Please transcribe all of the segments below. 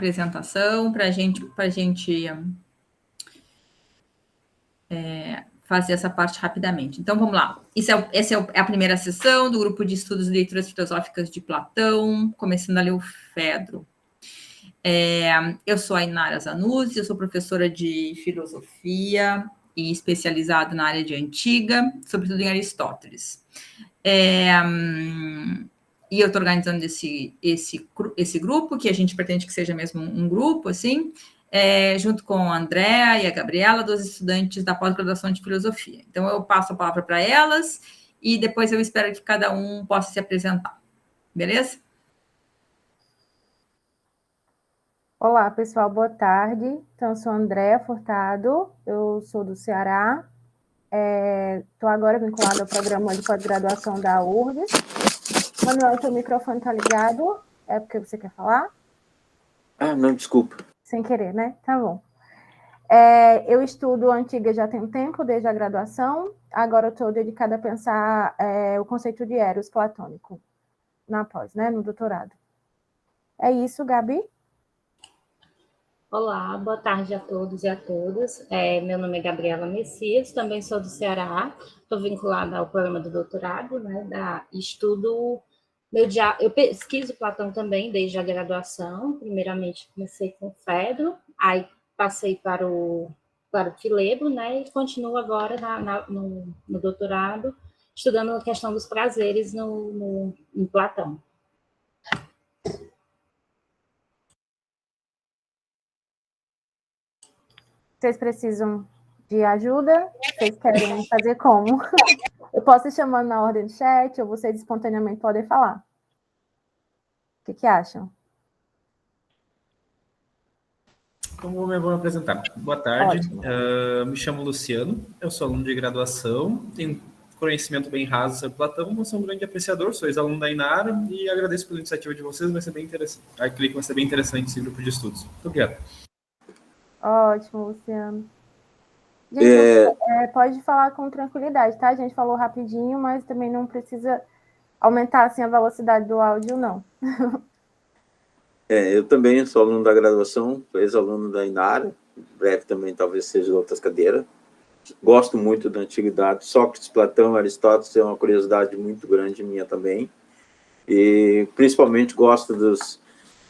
apresentação para a gente fazer essa parte rapidamente. Então, vamos lá. Essa é a primeira sessão do grupo de estudos e leituras filosóficas de Platão, começando a ler o Fedro. Eu sou a Inara Zanuzzi, eu sou professora de filosofia e especializada na área de Antiga, sobretudo em Aristóteles. E eu estou organizando esse grupo, que a gente pretende que seja mesmo um grupo, assim, junto com a Andréa e a Gabriela, duas estudantes da pós-graduação de filosofia. Então, eu passo a palavra para elas e depois eu espero que cada um possa se apresentar. Beleza? Olá, pessoal, boa tarde. Então, eu sou a Andréa Furtado, eu sou do Ceará, estou agora vinculada ao programa de pós-graduação da URGS. Manuel, seu microfone está ligado? É porque você quer falar? Não, desculpa. Sem querer, né? Tá bom. Eu estudo Antiga já tem um tempo, desde a graduação. Agora eu estou dedicada a pensar o conceito de Eros platônico na pós, né? No doutorado. É isso, Gabi? Olá, boa tarde a todos e a todas. Meu nome é Gabriela Messias, também sou do Ceará, estou vinculada ao programa do doutorado, né? Eu pesquiso Platão também desde a graduação. Primeiramente comecei com o Fedro, aí passei para o Filebo, né? E continuo agora no doutorado, estudando a questão dos prazeres em Platão. Vocês precisam de ajuda? Vocês querem fazer como? Eu posso ir chamando na ordem do chat ou vocês espontaneamente podem falar? O que acham? Então, vou me apresentar. Boa tarde, me chamo Luciano, eu sou aluno de graduação, tenho conhecimento bem raso sobre Platão, mas sou um grande apreciador, sou ex-aluno da Inara e agradeço pela iniciativa de vocês, vai ser bem interessante. Acredito que vai ser bem interessante esse grupo de estudos. Muito obrigado. Ótimo, Luciano. Gente, pode falar com tranquilidade, tá? A gente falou rapidinho, mas também não precisa aumentar assim a velocidade do áudio, não. Eu também sou aluno da graduação, ex-aluno da Inara, em breve também talvez seja de outras cadeiras. Gosto muito da antiguidade, Sócrates, Platão, Aristóteles é uma curiosidade muito grande minha também. E principalmente gosto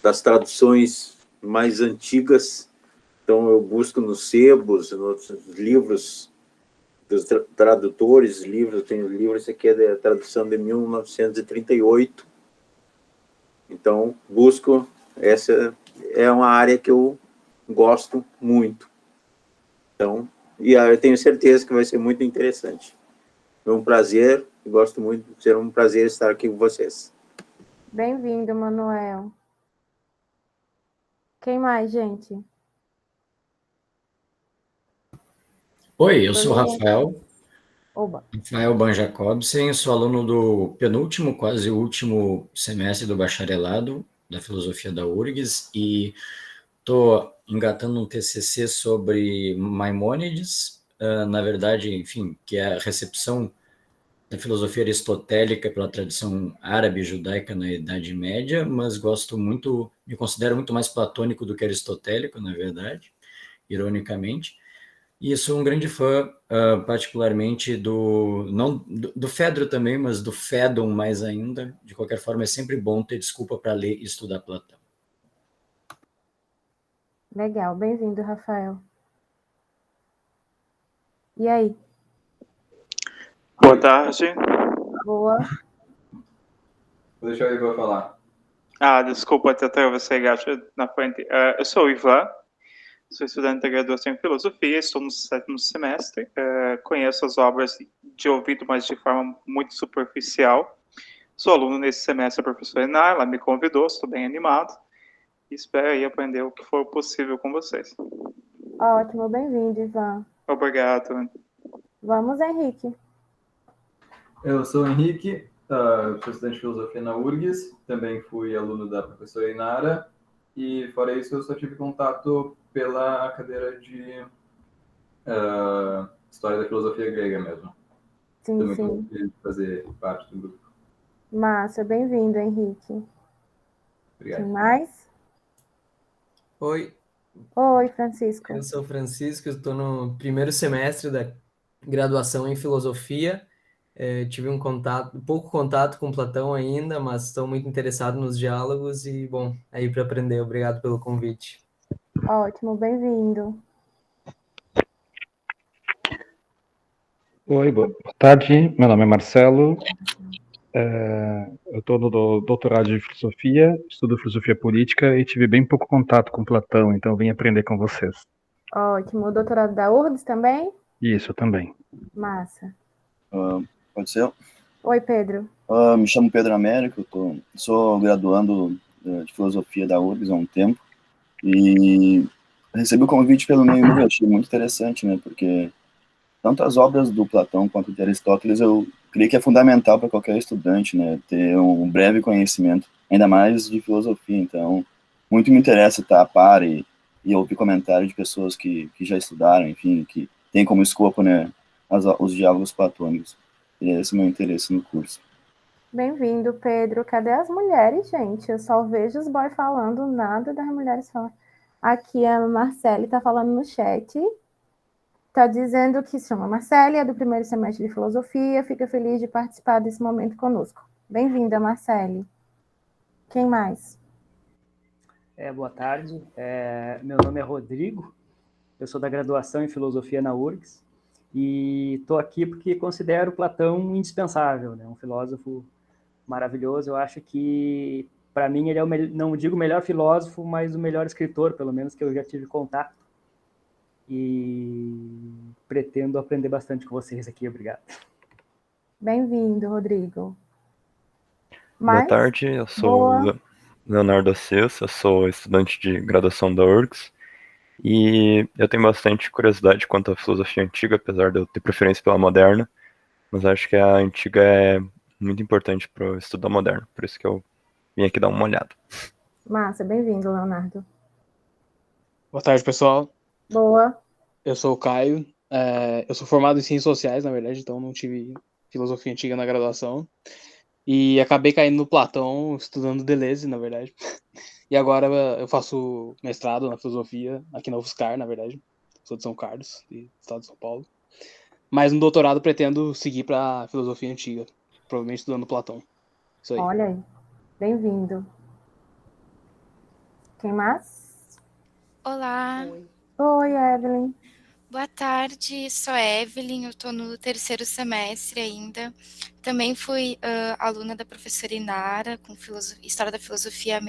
das traduções mais antigas. Então, eu busco nos sebos, nos livros dos tradutores, tenho livros, esse aqui é da tradução de 1938. Então, busco, essa é uma área que eu gosto muito. Então, eu tenho certeza que vai ser muito interessante. É um prazer, gosto muito, será um prazer estar aqui com vocês. Bem-vindo, Manuel. Quem mais, gente? Oi, eu sou o Rafael. Oba. Rafael Banjacobsen, sou aluno do penúltimo, quase último semestre do bacharelado da filosofia da URGS e estou engatando um TCC sobre Maimônides, na verdade, enfim, que é a recepção da filosofia aristotélica pela tradição árabe e judaica na Idade Média, mas me considero muito mais platônico do que aristotélico, na verdade, ironicamente. E sou um grande fã, particularmente do Fedro também, mas do Fédon mais ainda. De qualquer forma, é sempre bom ter desculpa para ler e estudar Platão. Legal, bem-vindo, Rafael. E aí? Boa tarde. Boa. Vou deixar o Ivan falar. Desculpa, até você gato na frente. Eu sou o Ivan, sou estudante da graduação em filosofia, estou no 7º semestre, conheço as obras de ouvido, mas de forma muito superficial. Sou aluno nesse semestre da professora Inar, ela me convidou, estou bem animado e espero aí aprender o que for possível com vocês. Ótimo, bem-vindo, Ivan. Obrigado. Vamos, Henrique. Eu sou o Henrique, sou estudante de filosofia na URGS, também fui aluno da professora Inara, e fora isso eu só tive contato pela cadeira de História da Filosofia Grega mesmo. Sim, também sim. estou feliz de fazer parte do grupo. Massa, bem-vindo, Henrique. Obrigado. Quem mais? Oi, Oi, Francisco. eu sou Francisco, estou no primeiro semestre da graduação em filosofia. Tive pouco contato com Platão ainda, mas estou muito interessado nos diálogos e, bom, aí para aprender. Obrigado pelo convite. Ótimo, bem-vindo. Oi, boa tarde. Meu nome é Marcelo. Eu estou no doutorado de filosofia, estudo filosofia política e tive bem pouco contato com Platão, então vim aprender com vocês. Ótimo. O doutorado da URGS também? Isso também. Massa. Pode ser? Oi, Pedro. Me chamo Pedro Américo, sou graduando de filosofia da URGS há um tempo e recebi o convite pelo meio e achei muito interessante, né? Porque tanto as obras do Platão quanto de Aristóteles eu creio que é fundamental para qualquer estudante, né? Ter um breve conhecimento, ainda mais de filosofia. Então, muito me interessa estar a par e ouvir comentários de pessoas que já estudaram, enfim, que têm como escopo, né, os diálogos platônicos. E esse é o meu interesse no curso. Bem-vindo, Pedro. Cadê as mulheres, gente? Eu só vejo os boys falando, nada das mulheres falando. Aqui a Marcele está falando no chat. Está dizendo que se chama Marcele, é do primeiro semestre de filosofia, fica feliz de participar desse momento conosco. Bem-vinda, Marcele. Quem mais? Boa tarde, meu nome é Rodrigo, eu sou da graduação em filosofia na URGS e estou aqui porque considero Platão indispensável, né? Um filósofo maravilhoso. Eu acho que, para mim, ele é não digo o melhor filósofo, mas o melhor escritor, pelo menos que eu já tive contato. E pretendo aprender bastante com vocês aqui. Obrigado. Bem-vindo, Rodrigo. Boa tarde, eu sou Leonardo Assis, eu sou estudante de graduação da URGS e eu tenho bastante curiosidade quanto à filosofia antiga, apesar de eu ter preferência pela moderna, mas acho que a antiga é muito importante para eu estudar moderno, por isso que eu vim aqui dar uma olhada. Massa, bem-vindo, Leonardo. Boa tarde, pessoal. Boa. Eu sou o Caio, eu sou formado em Ciências Sociais, na verdade, então não tive filosofia antiga na graduação. E acabei caindo no Platão, estudando Deleuze, na verdade. E agora eu faço mestrado na filosofia, aqui na UFSCar, na verdade. Sou de São Carlos, do estado de São Paulo. Mas no doutorado pretendo seguir para filosofia antiga, provavelmente estudando Platão. Isso aí. Olha aí, bem-vindo. Quem mais? Olá. Oi, Evelyn. Boa tarde, sou Evelyn, eu estou no terceiro semestre ainda. Também fui aluna da professora Inara, com História da Filosofia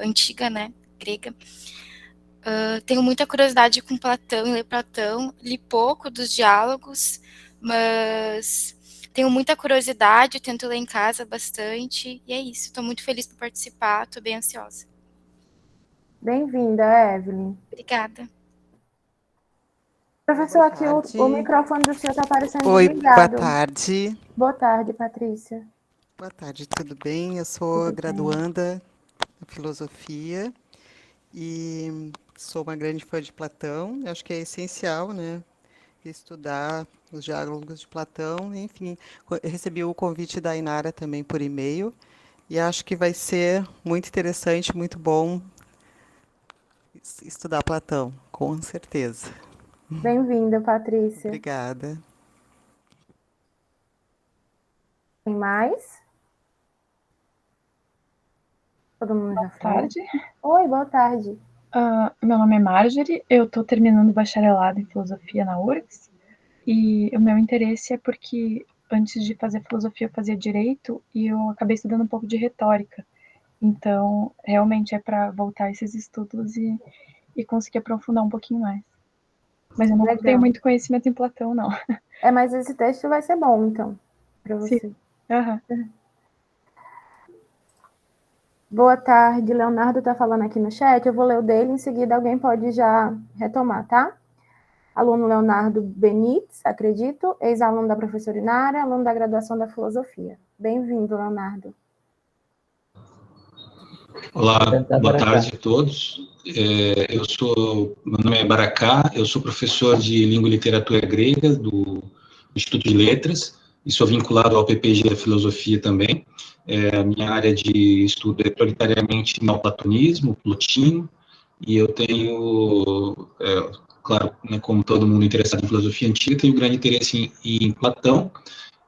Antiga, né, grega. Tenho muita curiosidade com Platão e ler Platão, li pouco dos diálogos, mas tenho muita curiosidade, tento ler em casa bastante, e é isso, estou muito feliz por participar, estou bem ansiosa. Bem-vinda, Evelyn. Obrigada. Professor, aqui o microfone do senhor está aparecendo Boa desligado. tarde. Boa tarde, Patrícia. Boa tarde, tudo bem? Eu sou graduanda em filosofia e sou uma grande fã de Platão. Acho que é essencial, né, estudar os diálogos de Platão. Enfim, eu recebi o convite da Inara também por e-mail e acho que vai ser muito interessante, muito bom estudar Platão, com certeza. Bem-vinda, Patrícia. Obrigada. Tem mais? Todo mundo já falou? Boa tarde. Oi, boa tarde. Meu nome é Marjorie, eu estou terminando o bacharelado em filosofia na URGS e o meu interesse é porque antes de fazer filosofia eu fazia direito e eu acabei estudando um pouco de retórica. Então, realmente é para voltar a esses estudos e conseguir aprofundar um pouquinho mais. Mas eu não tenho muito conhecimento em Platão, não. Mas esse texto vai ser bom, então, para você. Sim. Uhum. Boa tarde, Leonardo está falando aqui no chat, eu vou ler o dele, em seguida alguém pode já retomar, tá? Aluno Leonardo Benites, acredito, ex-aluno da professora Inara, aluno da graduação da filosofia. Bem-vindo, Leonardo. Olá, boa tarde a todos. Meu nome é Baracá, eu sou professor de Língua e Literatura Grega do Instituto de Letras e sou vinculado ao PPG da Filosofia também. A minha área de estudo é prioritariamente neoplatonismo, Plotino, e eu tenho, claro, né, como todo mundo interessado em filosofia antiga, tenho grande interesse em Platão,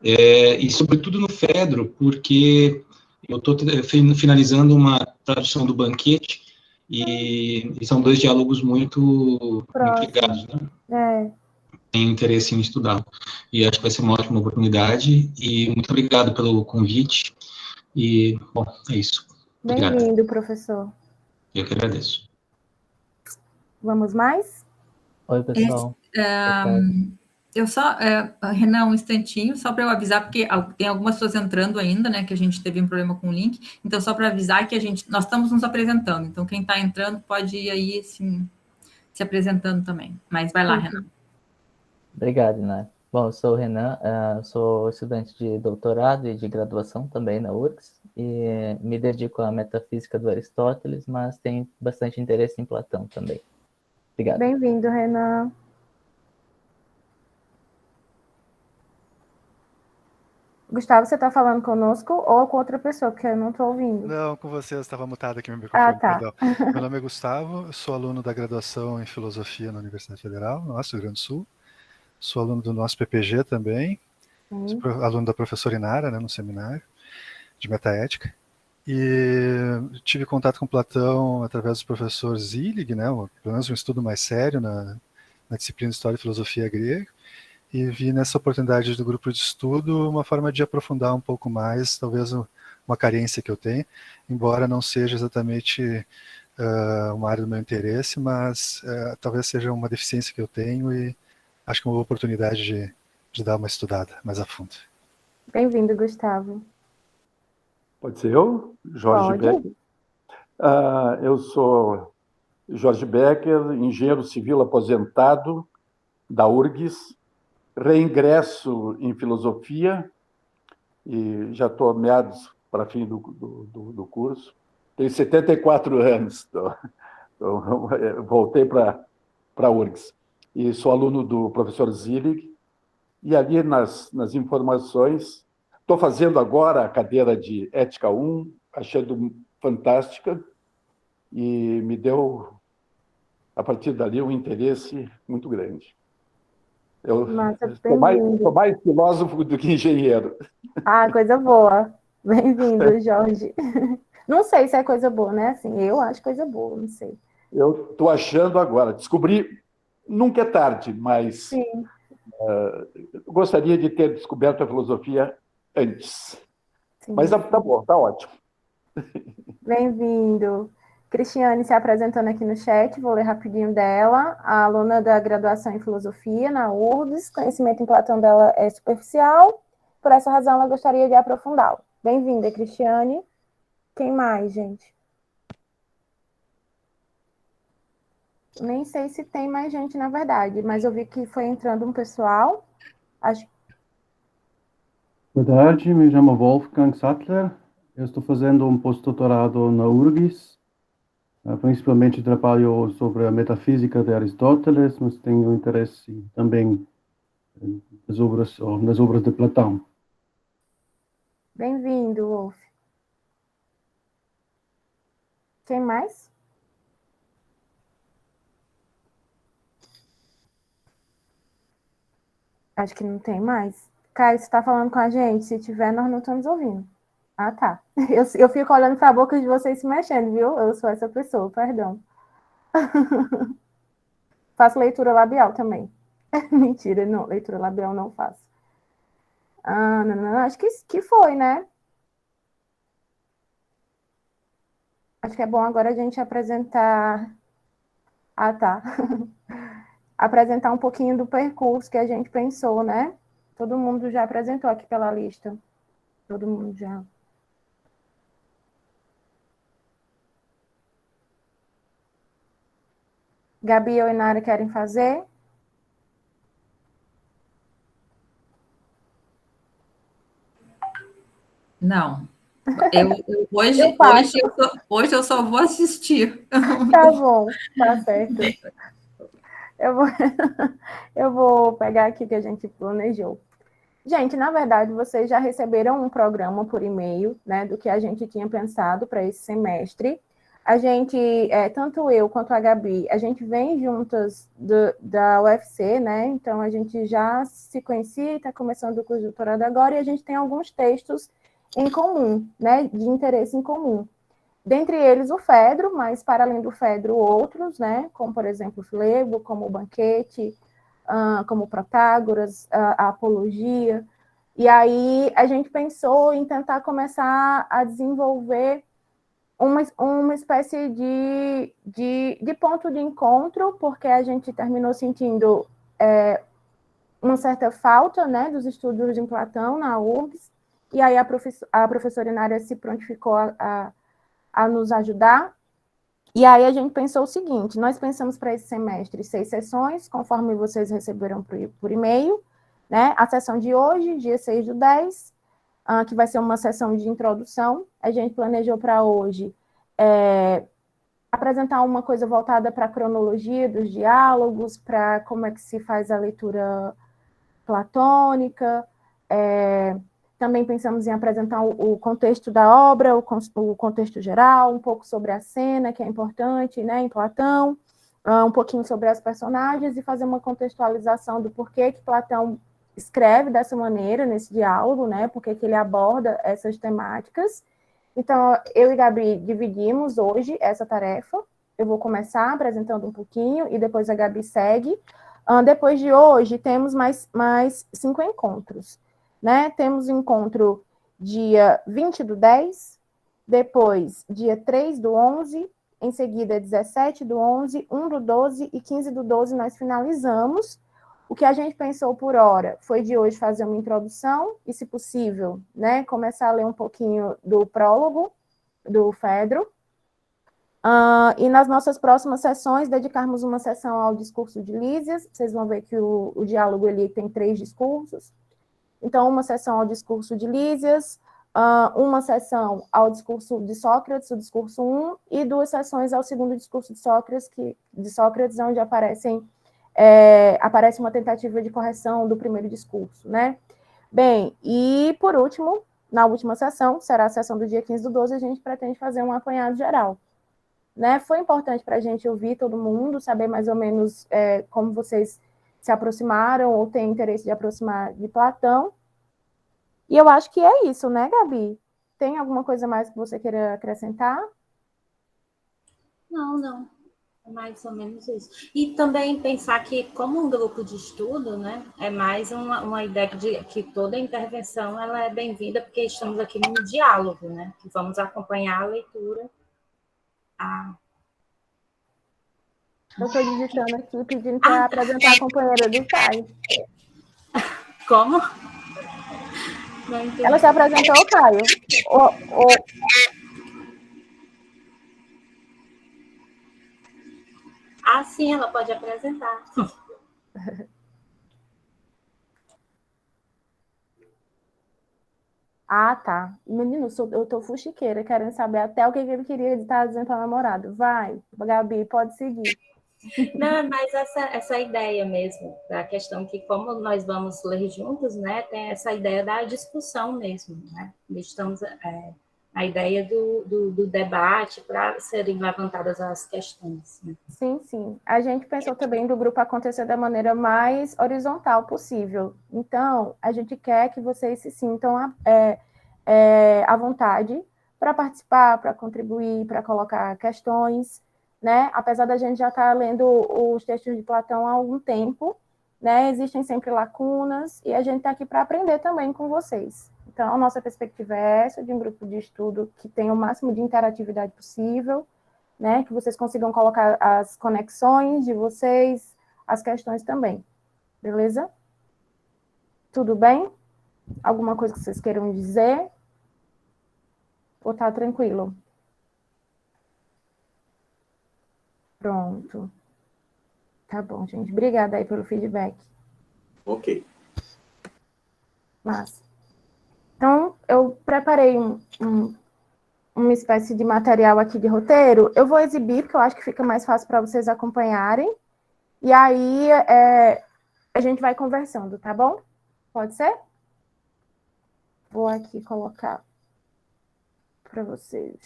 e sobretudo no Fedro, porque eu estou finalizando uma tradução do Banquete, e são dois diálogos muito ligados, né? Tenho interesse em estudar, e acho que vai ser uma ótima oportunidade, e muito obrigado pelo convite, e, bom, é isso. Bem-vindo, professor. Eu que agradeço. Vamos mais? Oi, pessoal. Eu só, Renan, um instantinho, só para eu avisar, porque tem algumas pessoas entrando ainda, né, que a gente teve um problema com o link, então só para avisar que nós estamos nos apresentando, então quem está entrando pode ir aí, assim, se apresentando também. Mas vai lá, Renan. Obrigado, Inário. Bom, eu sou o Renan, sou estudante de doutorado e de graduação também na URGS, e me dedico à metafísica do Aristóteles, mas tenho bastante interesse em Platão também. Obrigado. Bem-vindo, Renan. Gustavo, você está falando conosco ou com outra pessoa, porque eu não estou ouvindo? Não, com você, eu estava mutado aqui meu microfone, tá. perdão. Meu nome é Gustavo, eu sou aluno da graduação em Filosofia na Universidade Federal, no Rio Grande do Sul. Sou aluno do nosso PPG também, sou aluno da professora Inara, né, no seminário de metaética. E tive contato com Platão através do professor Zillig, né, pelo menos um estudo mais sério na disciplina de História e Filosofia Grega. E vi nessa oportunidade do grupo de estudo uma forma de aprofundar um pouco mais, talvez uma carência que eu tenho, embora não seja exatamente uma área do meu interesse, mas talvez seja uma deficiência que eu tenho e acho que é uma boa oportunidade de dar uma estudada mais a fundo. Bem-vindo, Gustavo. Pode ser eu? Jorge Becker. Eu sou Jorge Becker, engenheiro civil aposentado da URGS, reingresso em filosofia, e já estou meados para fim do curso. Tenho 74 anos, então voltei para a URGS. E sou aluno do professor Zillig, e ali nas informações, estou fazendo agora a cadeira de Ética 1, achando fantástica, e me deu, a partir dali, um interesse muito grande. Eu sou mais filósofo do que engenheiro. Ah, coisa boa. Bem-vindo, Jorge. Não sei se é coisa boa, né? Assim, eu acho coisa boa, não sei. Eu estou achando agora. Descobri, nunca é tarde, mas gostaria de ter descoberto a filosofia antes. Sim. Mas tá bom, tá ótimo. Bem-vindo. Cristiane se apresentando aqui no chat, vou ler rapidinho dela. A aluna da graduação em filosofia na URGS, conhecimento em Platão dela é superficial, por essa razão ela gostaria de aprofundá-lo. Bem-vinda, Cristiane. Quem mais, gente? Nem sei se tem mais gente, na verdade, mas eu vi que foi entrando um pessoal. Boa tarde, me chamo Wolfgang Sattler, eu estou fazendo um pós-doutorado na URGS, principalmente trabalho sobre a metafísica de Aristóteles, mas tenho interesse também nas obras de Platão. Bem-vindo, Wolf. Quem mais? Acho que não tem mais. Caio, você está falando com a gente? Se tiver, nós não estamos ouvindo. Ah, tá. Eu fico olhando para a boca de vocês se mexendo, viu? Eu sou essa pessoa, perdão. Faço leitura labial também. Mentira, não, leitura labial não faço. Não, acho que foi, né? Acho que é bom agora a gente apresentar... Ah, tá. Apresentar um pouquinho do percurso que a gente pensou, né? Todo mundo já apresentou aqui pela lista. Todo mundo já... Gabi ou Inara querem fazer? Não. Hoje eu só vou assistir. Tá bom, tá certo. Eu vou pegar aqui o que a gente planejou. Gente, na verdade, vocês já receberam um programa por e-mail, né, do que a gente tinha pensado para esse semestre. a gente, tanto eu quanto a Gabi, a gente vem juntas da UFC, né? Então, a gente já se conhecia e está começando o curso de doutorado agora, e a gente tem alguns textos em comum, né? De interesse em comum. Dentre eles, o Fedro, mas, para além do Fedro, outros, né? Como, por exemplo, o Filebo, como o Banquete, como o Protágoras, a Apologia. E aí, a gente pensou em tentar começar a desenvolver uma espécie de ponto de encontro, porque a gente terminou sentindo uma certa falta, né, dos estudos de Platão na URGS, e aí a professora Inária se prontificou a nos ajudar, e aí a gente pensou o seguinte: nós pensamos para esse semestre 6 sessões, conforme vocês receberam por e-mail, né, a sessão de hoje, dia 6/10, que vai ser uma sessão de introdução. A gente planejou para hoje apresentar uma coisa voltada para a cronologia dos diálogos, para como é que se faz a leitura platônica. Também pensamos em apresentar o contexto da obra, o contexto geral, um pouco sobre a cena, que é importante, né, em Platão, um pouquinho sobre as personagens, e fazer uma contextualização do porquê que Platão escreve dessa maneira nesse diálogo, né? Porque que ele aborda essas temáticas. Então, eu e Gabi dividimos hoje essa tarefa. Eu vou começar apresentando um pouquinho e depois a Gabi segue. Depois de hoje, temos mais 5 encontros, né? Temos o encontro dia 20/10, depois dia 3/11, em seguida 17/11, 1/12 e 15/12 nós finalizamos. O que a gente pensou por hora foi de hoje fazer uma introdução e, se possível, né, começar a ler um pouquinho do prólogo do Fedro. E nas nossas próximas sessões, dedicarmos uma sessão ao discurso de Lísias. Vocês vão ver que o diálogo ali tem 3 discursos. Então, uma sessão ao discurso de Lísias, uma sessão ao discurso de Sócrates, o discurso 1, e 2 sessões ao segundo discurso de Sócrates, onde aparece uma tentativa de correção do primeiro discurso, né? Bem, e por último, na última sessão, será a sessão do dia 15/12, a gente pretende fazer um apanhado geral, né? Foi importante para a gente ouvir todo mundo, saber mais ou menos como vocês se aproximaram ou têm interesse de aproximar de Platão. E eu acho que é isso, né, Gabi? Tem alguma coisa mais que você queira acrescentar? Não. É mais ou menos isso. E também pensar que, como um grupo de estudo, né, é mais uma ideia de que toda intervenção ela é bem-vinda, porque estamos aqui no diálogo, né, que vamos acompanhar a leitura. Eu estou digitando aqui, pedindo para apresentar a companheira do Caio. Como? Ela se apresentou, Caio? Sim, ela pode apresentar. Tá. Menino, eu tô fuxiqueira, querendo saber até o que ele queria estar dizendo para o namorado. Vai, Gabi, pode seguir. Não, mas essa ideia mesmo, da questão que, como nós vamos ler juntos, né, tem essa ideia da discussão mesmo, né? Estamos a ideia do debate para serem levantadas as questões. Né? Sim. A gente pensou também do grupo acontecer da maneira mais horizontal possível. Então, a gente quer que vocês se sintam à vontade para participar, para contribuir, para colocar questões, né? Apesar da gente já estar lendo os textos de Platão há algum tempo, né? Existem sempre lacunas e a gente está aqui para aprender também com vocês. Então, a nossa perspectiva é essa, de um grupo de estudo que tenha o máximo de interatividade possível, né? Que vocês consigam colocar as conexões de vocês, as questões também. Beleza? Tudo bem? Alguma coisa que vocês queiram dizer? Ou tá tranquilo? Pronto. Tá bom, gente. Obrigada aí pelo feedback. Ok. Massa. Então, eu preparei uma espécie de material aqui de roteiro. Eu vou exibir, porque eu acho que fica mais fácil para vocês acompanharem. E aí, a gente vai conversando, tá bom? Pode ser? Vou aqui colocar para vocês.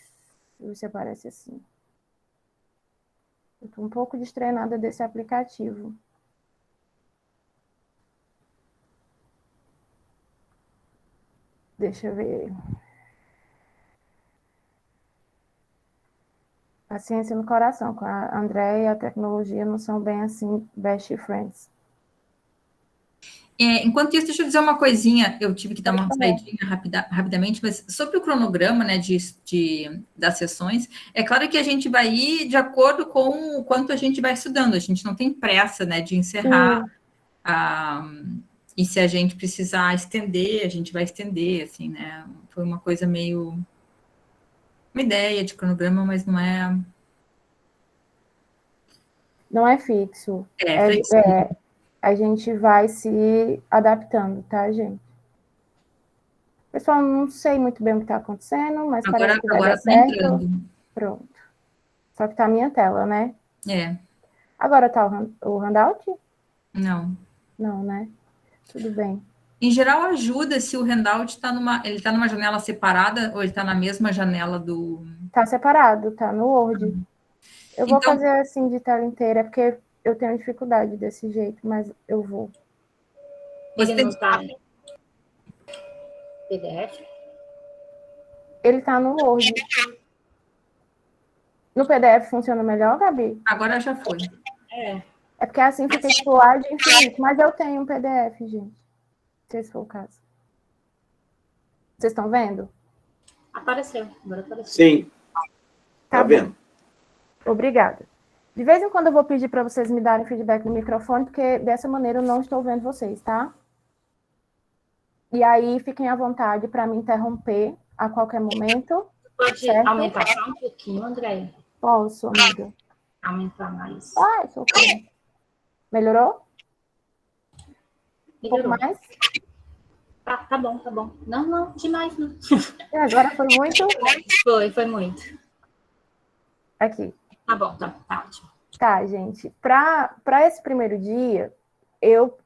Ver se aparece assim. Eu estou um pouco destreinada desse aplicativo. Deixa eu ver. A ciência no coração, com a André e a tecnologia não são bem assim best friends. Enquanto isso, deixa eu dizer uma coisinha, eu tive que dar uma saidinha rapidamente, mas sobre o cronograma, né, das sessões, é claro que a gente vai ir de acordo com o quanto a gente vai estudando, a gente não tem pressa, né, de encerrar, e se a gente precisar estender, a gente vai estender, assim, né, foi uma coisa meio, uma ideia de cronograma, mas não é... Não é fixo. A gente vai se adaptando, tá, gente? Pessoal, não sei muito bem o que está acontecendo, mas parece que vai dar certo. Entrando. Pronto. Só que tá a minha tela, né? Agora tá o handout? Não. Não, né? Tudo bem. Em geral, ajuda se o handout está numa janela separada ou ele está na mesma janela do... Tá separado, tá no Word. Eu vou fazer assim de tela inteira, porque eu tenho dificuldade desse jeito, mas eu vou. Ele não está PDF? Ele tá no Word. No PDF funciona melhor, Gabi? Agora já foi. É porque assim fica tipo Word infinito, mas eu tenho um PDF, gente. Se esse for o caso. Vocês estão vendo? Apareceu, agora apareceu. Sim. Tá vendo? Obrigada. De vez em quando eu vou pedir para vocês me darem feedback no microfone, porque dessa maneira eu não estou vendo vocês, tá? E aí fiquem à vontade para me interromper a qualquer momento. Pode aumentar só um pouquinho, André? Posso, amiga. Aumentar mais. Ai, socorro. Melhorou? Um pouco mais? Tá bom, tá bom. Não, demais não. Agora foi muito? Foi muito. Aqui. Tá bom, tá ótimo. Tá, gente. Para esse primeiro dia, eu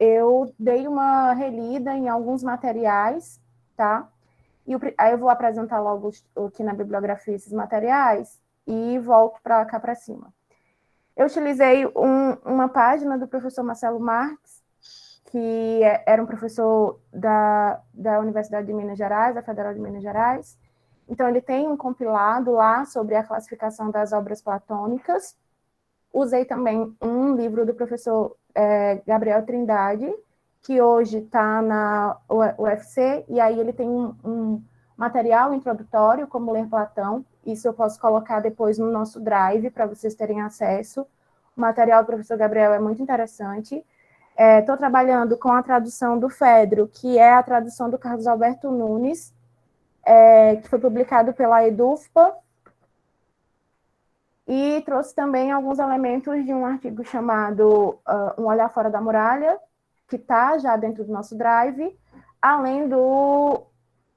dei uma relida em alguns materiais, tá? E aí eu vou apresentar logo aqui na bibliografia esses materiais e volto para cá para cima. Eu utilizei uma página do professor Marcelo Marques, que era um professor da Universidade de Minas Gerais, da Federal de Minas Gerais. Então, ele tem um compilado lá sobre a classificação das obras platônicas. Usei também um livro do professor Gabriel Trindade, que hoje está na UFC, e aí ele tem um material introdutório, como ler Platão. Isso eu posso colocar depois no nosso drive, para vocês terem acesso. O material do professor Gabriel é muito interessante. Estou trabalhando com a tradução do Fedro, que é a tradução do Carlos Alberto Nunes, que foi publicado pela Edufpa, e trouxe também alguns elementos de um artigo chamado Um Olhar Fora da Muralha, que está já dentro do nosso drive, além do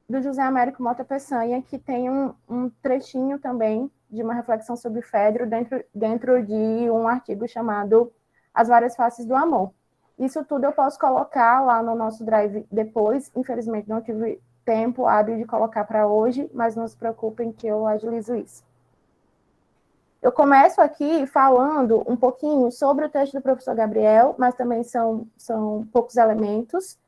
José Américo Mota Peçanha, que tem um trechinho também de uma reflexão sobre Fedro dentro de um artigo chamado As Várias Faces do Amor. Isso tudo eu posso colocar lá no nosso drive depois. Infelizmente, não tive tempo hábil de colocar para hoje, mas não se preocupem que eu agilizo isso. Eu começo aqui falando um pouquinho sobre o texto do professor Gabriel, mas também são poucos elementos.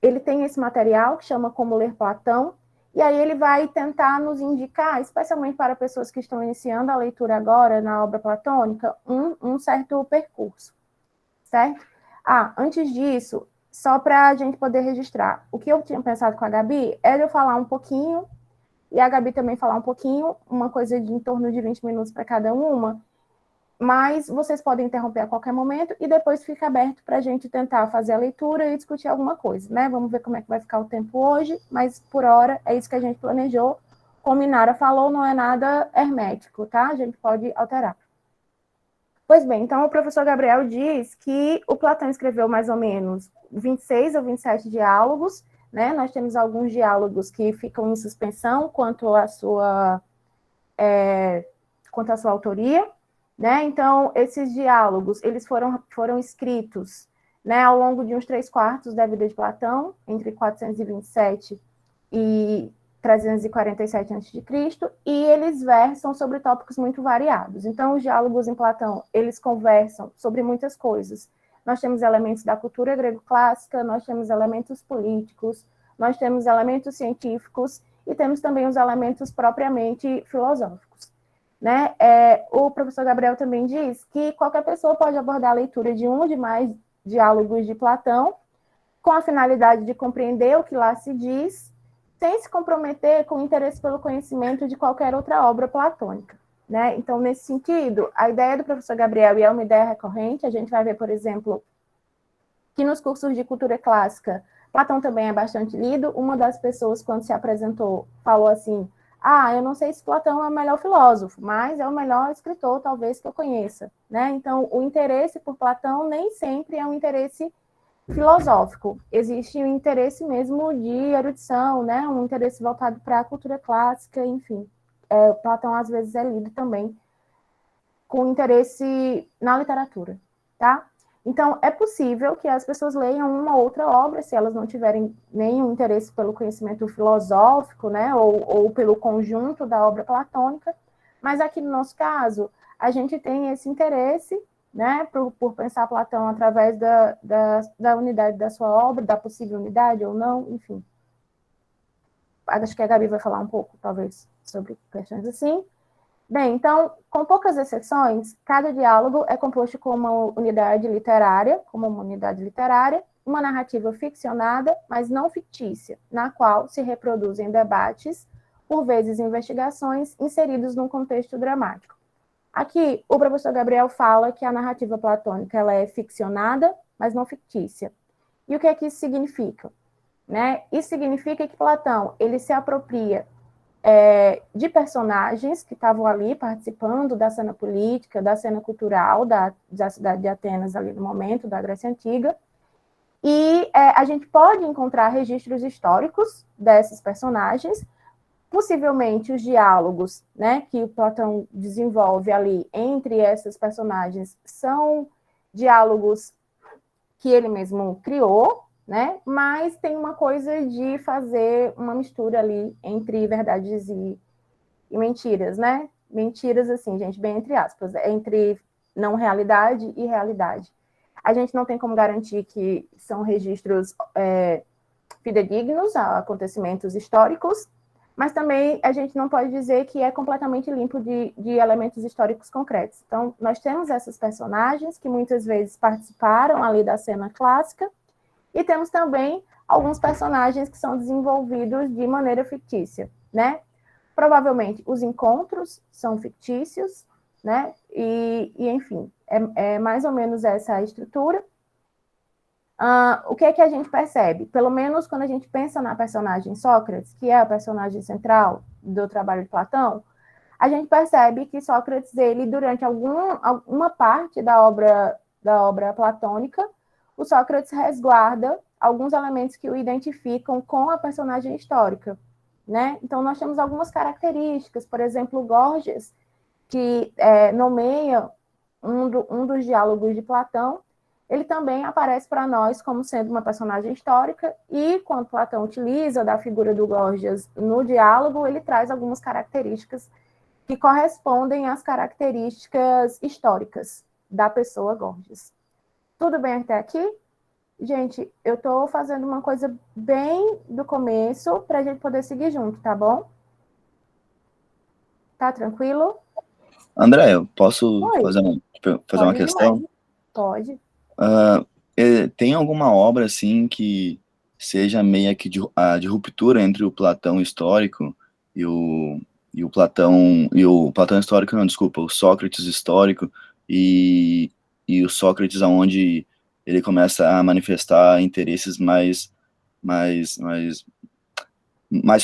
Ele tem esse material que chama Como Ler Platão, e aí ele vai tentar nos indicar, especialmente para pessoas que estão iniciando a leitura agora na obra platônica, um certo percurso, certo? Antes disso, só para a gente poder registrar, o que eu tinha pensado com a Gabi era eu falar um pouquinho, e a Gabi também falar um pouquinho, uma coisa de em torno de 20 minutos para cada uma, mas vocês podem interromper a qualquer momento e depois fica aberto para a gente tentar fazer a leitura e discutir alguma coisa, né? Vamos ver como é que vai ficar o tempo hoje, mas por hora é isso que a gente planejou. Como Inara falou, não é nada hermético, tá? A gente pode alterar. Pois bem, então o professor Gabriel diz que o Platão escreveu mais ou menos 26 ou 27 diálogos, né? Nós temos alguns diálogos que ficam em suspensão quanto à sua autoria, né? Então, esses diálogos, eles foram escritos, né, ao longo de uns 3/4 da vida de Platão, entre 427 e 347 a.C., e eles versam sobre tópicos muito variados. Então, os diálogos em Platão, eles conversam sobre muitas coisas. Nós temos elementos da cultura grego-clássica, nós temos elementos políticos, nós temos elementos científicos e temos também os elementos propriamente filosóficos. Né? O professor Gabriel também diz que qualquer pessoa pode abordar a leitura de um ou de mais diálogos de Platão com a finalidade de compreender o que lá se diz, sem se comprometer com o interesse pelo conhecimento de qualquer outra obra platônica. Né? Então, nesse sentido, a ideia do professor Gabriel, e é uma ideia recorrente, a gente vai ver, por exemplo, que nos cursos de cultura clássica, Platão também é bastante lido. Uma das pessoas, quando se apresentou, falou assim, eu não sei se Platão é o melhor filósofo, mas é o melhor escritor, talvez, que eu conheça. Né? Então, o interesse por Platão nem sempre é um interesse filosófico. Existe um interesse mesmo de erudição, né? Um interesse voltado para a cultura clássica, enfim. Platão, às vezes, é lido também com interesse na literatura, tá? Então, é possível que as pessoas leiam uma ou outra obra, se elas não tiverem nenhum interesse pelo conhecimento filosófico, né, ou pelo conjunto da obra platônica, mas aqui no nosso caso, a gente tem esse interesse, né, por pensar Platão através da unidade da sua obra, da possível unidade ou não, enfim. Acho que a Gabi vai falar um pouco, talvez, sobre questões assim. Bem, então, com poucas exceções, cada diálogo é composto com uma unidade literária, uma narrativa ficcionada, mas não fictícia, na qual se reproduzem debates, por vezes investigações, inseridos num contexto dramático. Aqui, o professor Gabriel fala que a narrativa platônica ela é ficcionada, mas não fictícia. E o que é que isso significa? Né? Isso significa que Platão ele se apropria de personagens que estavam ali participando da cena política, da cena cultural da cidade de Atenas ali no momento da Grécia Antiga, e a gente pode encontrar registros históricos desses personagens, possivelmente os diálogos, né, que o Platão desenvolve ali entre essas personagens são diálogos que ele mesmo criou, né? Mas tem uma coisa de fazer uma mistura ali entre verdades e mentiras, né? Mentiras, assim, gente, bem entre aspas, entre não realidade e realidade. A gente não tem como garantir que são registros fidedignos a acontecimentos históricos, mas também a gente não pode dizer que é completamente limpo de elementos históricos concretos. Então, nós temos essas personagens que muitas vezes participaram ali da cena clássica, e temos também alguns personagens que são desenvolvidos de maneira fictícia, né? Provavelmente os encontros são fictícios, né? E enfim, é mais ou menos essa a estrutura. O que é que a gente percebe? Pelo menos quando a gente pensa na personagem Sócrates, que é a personagem central do trabalho de Platão, a gente percebe que Sócrates, ele, durante alguma parte da obra platônica, o Sócrates resguarda alguns elementos que o identificam com a personagem histórica, né? Então, nós temos algumas características, por exemplo, Gorgias, que nomeia um dos diálogos de Platão, ele também aparece para nós como sendo uma personagem histórica, e quando Platão utiliza da figura do Gorgias no diálogo, ele traz algumas características que correspondem às características históricas da pessoa Gorgias. Tudo bem até aqui? Gente, eu estou fazendo uma coisa bem do começo para a gente poder seguir junto, tá bom? Tá tranquilo? André, eu posso Oi. fazer uma questão? Demais. Pode. Tem alguma obra, assim, que seja meio que de ruptura entre o Platão histórico e o Platão histórico, não, desculpa, o Sócrates histórico e o Sócrates onde ele começa a manifestar interesses mais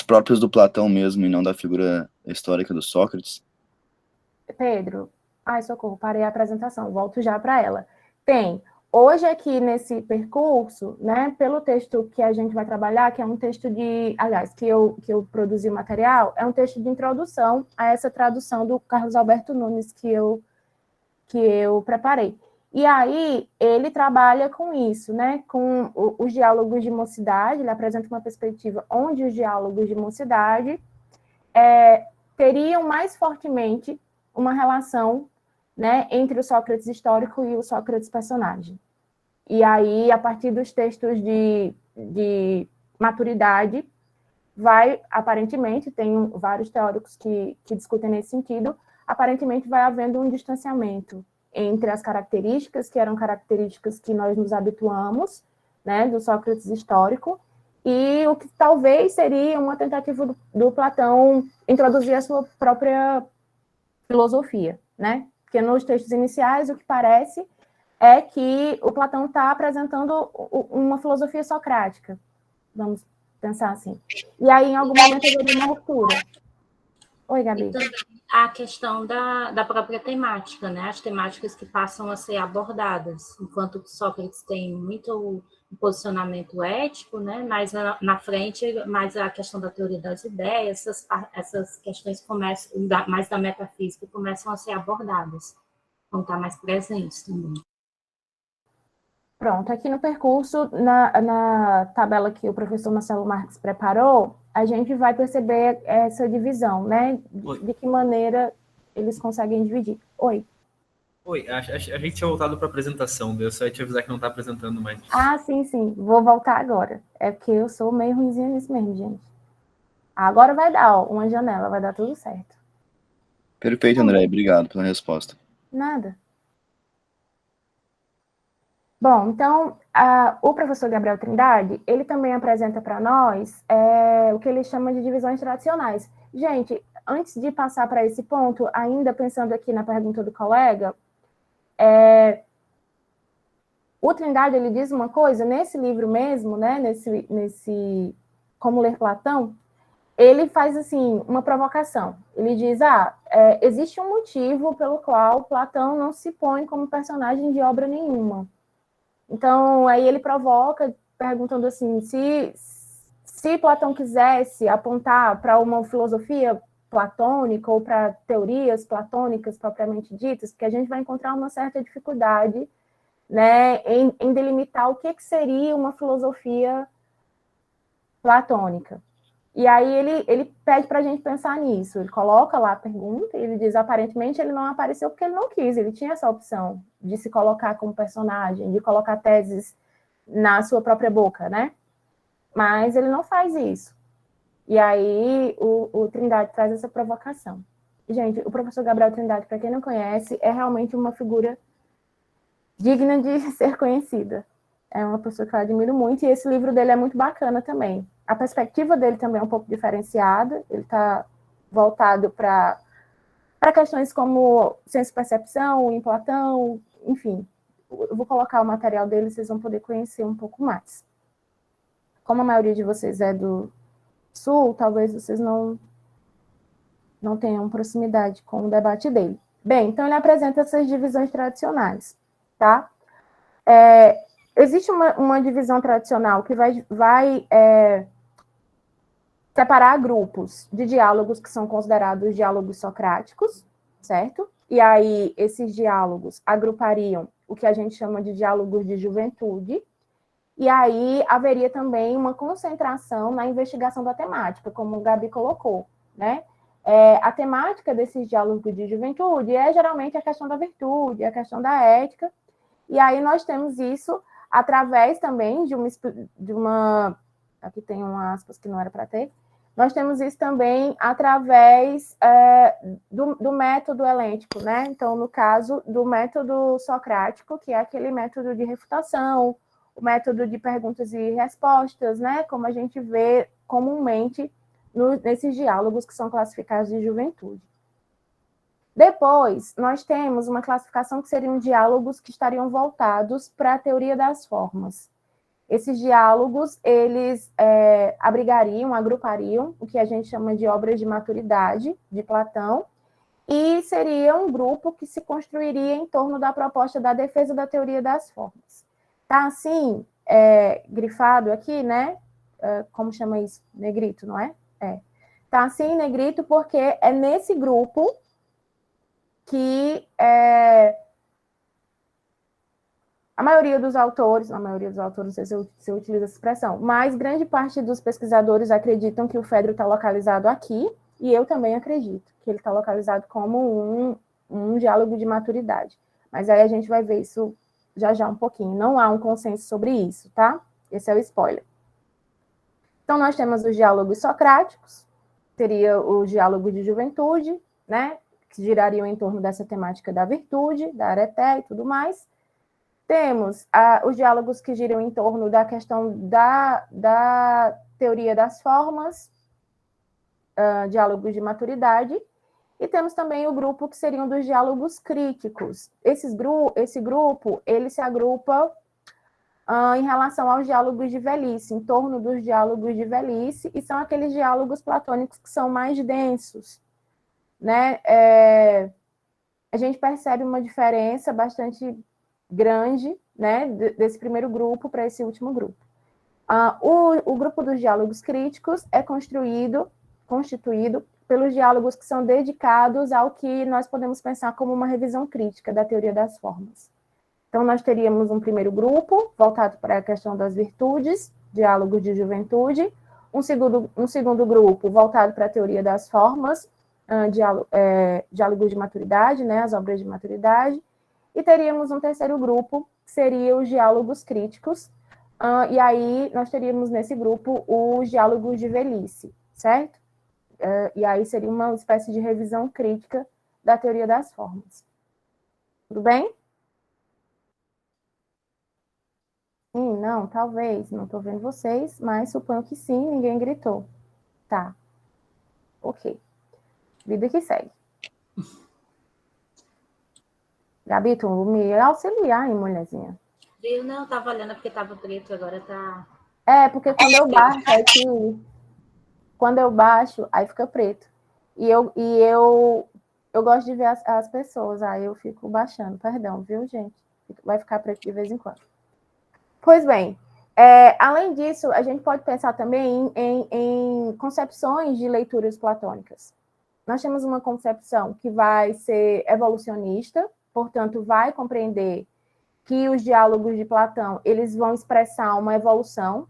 próprios do Platão mesmo e não da figura histórica do Sócrates? Pedro, socorro, parei a apresentação, volto já para ela. Tem, hoje aqui nesse percurso, né, pelo texto que a gente vai trabalhar, que é um texto que eu produzi o material, é um texto de introdução a essa tradução do Carlos Alberto Nunes que eu preparei. E aí ele trabalha com isso, né? Com os diálogos de mocidade, ele apresenta uma perspectiva onde os diálogos de mocidade teriam mais fortemente uma relação, né, entre o Sócrates histórico e o Sócrates personagem. E aí, a partir dos textos de maturidade, aparentemente, tem vários teóricos que discutem nesse sentido, aparentemente vai havendo um distanciamento entre as características, que eram características que nós nos habituamos, né, do Sócrates histórico, e o que talvez seria uma tentativa do Platão introduzir a sua própria filosofia, né? Porque nos textos iniciais, o que parece é que o Platão está apresentando uma filosofia socrática, vamos pensar assim. E aí, em algum momento, haveria uma ruptura. Oi, Gabi. E também a questão da própria temática, né? As temáticas que passam a ser abordadas, enquanto Sócrates tem muito um posicionamento ético, né? Mas na frente, mais a questão da teoria das ideias, essas questões começam, mais da metafísica, começam a ser abordadas, vão estar mais presentes também. Pronto, aqui no percurso, na tabela que o professor Marcelo Marques preparou, a gente vai perceber essa divisão, né? De que maneira eles conseguem dividir. Oi. Oi, a gente tinha voltado para a apresentação, eu só ia te avisar que não está apresentando mais. Ah, sim, vou voltar agora. É porque eu sou meio ruimzinha nisso mesmo, gente. Agora vai dar, ó, uma janela, vai dar tudo certo. Perfeito, André, obrigado pela resposta. Nada. Bom, então, o professor Gabriel Trindade, ele também apresenta para nós o que ele chama de divisões tradicionais. Gente, antes de passar para esse ponto, ainda pensando aqui na pergunta do colega, o Trindade, ele diz uma coisa, nesse livro mesmo, né, nesse Como Ler Platão, ele faz, assim, uma provocação. Ele diz, existe um motivo pelo qual Platão não se põe como personagem de obra nenhuma. Então, aí ele provoca, perguntando assim, se Platão quisesse apontar para uma filosofia platônica ou para teorias platônicas propriamente ditas, porque a gente vai encontrar uma certa dificuldade, né, em delimitar o que seria uma filosofia platônica. E aí ele pede para a gente pensar nisso, ele coloca lá a pergunta, e ele diz, aparentemente ele não apareceu porque ele não quis, ele tinha essa opção de se colocar como personagem, de colocar teses na sua própria boca, né? Mas ele não faz isso. E aí o Trindade traz essa provocação. Gente, o professor Gabriel Trindade, para quem não conhece, é realmente uma figura digna de ser conhecida. É uma pessoa que eu admiro muito, e esse livro dele é muito bacana também. A perspectiva dele também é um pouco diferenciada, ele está voltado para questões como senso-percepção, em Platão, enfim. Eu vou colocar o material dele, vocês vão poder conhecer um pouco mais. Como a maioria de vocês é do Sul, talvez vocês não tenham proximidade com o debate dele. Bem, então ele apresenta essas divisões tradicionais, tá? Existe uma divisão tradicional que vai separar grupos de diálogos que são considerados diálogos socráticos, certo? E aí, esses diálogos agrupariam o que a gente chama de diálogos de juventude, e aí haveria também uma concentração na investigação da temática, como o Gabi colocou, né? A temática desses diálogos de juventude é geralmente a questão da virtude, a questão da ética, e aí nós temos isso através também de uma aqui tem uma aspas que não era para ter, nós temos isso também através do método helêntico, né? Então, no caso do método socrático, que é aquele método de refutação, o método de perguntas e respostas, né? Como a gente vê comumente nesses diálogos que são classificados de juventude. Depois, nós temos uma classificação que seriam diálogos que estariam voltados para a teoria das formas. Esses diálogos, eles agrupariam o que a gente chama de obras de maturidade, de Platão, e seria um grupo que se construiria em torno da proposta da defesa da teoria das formas. Tá assim, grifado aqui, né? Como chama isso? Negrito, não é? Tá assim em negrito porque é nesse grupo que A maioria dos autores, não sei se eu utilizo essa expressão, mas grande parte dos pesquisadores acreditam que o Fedro está localizado aqui, e eu também acredito que ele está localizado como um diálogo de maturidade. Mas aí a gente vai ver isso já um pouquinho. Não há um consenso sobre isso, tá? Esse é o spoiler. Então, nós temos os diálogos socráticos, teria o diálogo de juventude, né? Que girariam em torno dessa temática da virtude, da areté e tudo mais. Temos os diálogos que giram em torno da questão da teoria das formas, diálogos de maturidade, e temos também o grupo que seriam dos diálogos críticos. Esse grupo, ele se agrupa em relação aos diálogos de velhice, em torno dos diálogos de velhice, e são aqueles diálogos platônicos que são mais densos, né? A gente percebe uma diferença bastante grande, né, desse primeiro grupo para esse último grupo. O grupo dos diálogos críticos é constituído pelos diálogos que são dedicados ao que nós podemos pensar como uma revisão crítica da teoria das formas. Então, nós teríamos um primeiro grupo, voltado para a questão das virtudes, diálogos de juventude, um segundo grupo voltado para a teoria das formas, diálogos de maturidade, né, as obras de maturidade, e teríamos um terceiro grupo, que seria os diálogos críticos, e aí nós teríamos nesse grupo os diálogos de velhice, certo? E aí seria uma espécie de revisão crítica da teoria das formas. Tudo bem? Sim, não, talvez, não estou vendo vocês, mas suponho que sim, ninguém gritou. Tá. Ok. Vida que segue. Gabi, tu me auxiliar, hein, mulherzinha? Viu? Não, estava olhando porque estava preto, agora tá... Porque quando eu baixo aqui, quando eu baixo, aí fica preto. E eu gosto de ver as pessoas, aí eu fico baixando, perdão, viu, gente? Vai ficar preto de vez em quando. Pois bem, além disso, a gente pode pensar também em concepções de leituras platônicas. Nós temos uma concepção que vai ser evolucionista, portanto, vai compreender que os diálogos de Platão, eles vão expressar uma evolução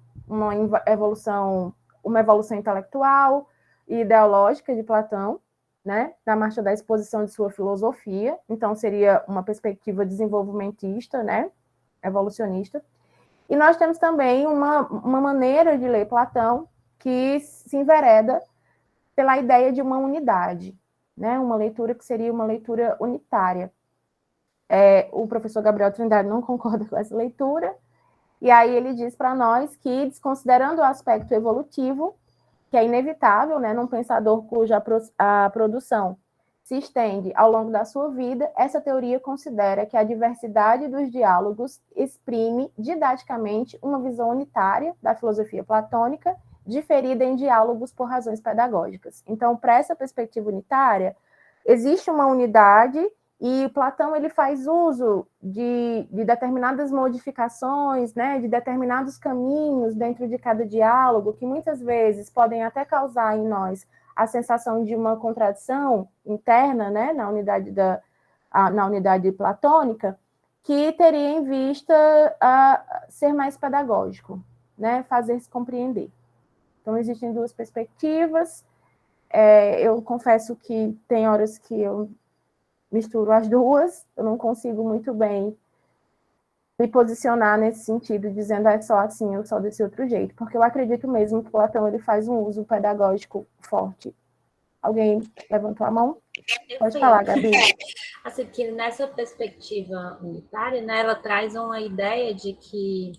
intelectual e ideológica de Platão, né, na marcha da exposição de sua filosofia. Então, seria uma perspectiva desenvolvimentista, né, evolucionista. E nós temos também uma maneira de ler Platão que se envereda pela ideia de uma unidade, né, uma leitura que seria uma leitura unitária. O professor Gabriel Trindade não concorda com essa leitura, e aí ele diz para nós que, desconsiderando o aspecto evolutivo, que é inevitável, né, num pensador cuja a produção se estende ao longo da sua vida, essa teoria considera que a diversidade dos diálogos exprime didaticamente uma visão unitária da filosofia platônica, diferida em diálogos por razões pedagógicas. Então, para essa perspectiva unitária, existe uma unidade, e Platão ele faz uso de determinadas modificações, né, de determinados caminhos dentro de cada diálogo, que muitas vezes podem até causar em nós a sensação de uma contradição interna, né, na unidade platônica, que teria em vista ser mais pedagógico, né, fazer-se compreender. Então, existem duas perspectivas. Eu confesso que tem horas que eu misturo as duas, eu não consigo muito bem me posicionar nesse sentido, dizendo é só assim ou só desse outro jeito, porque eu acredito mesmo que Platão ele faz um uso pedagógico forte. Alguém levantou a mão? Pode falar, Gabi. Assim, que nessa perspectiva unitária, né, ela traz uma ideia de que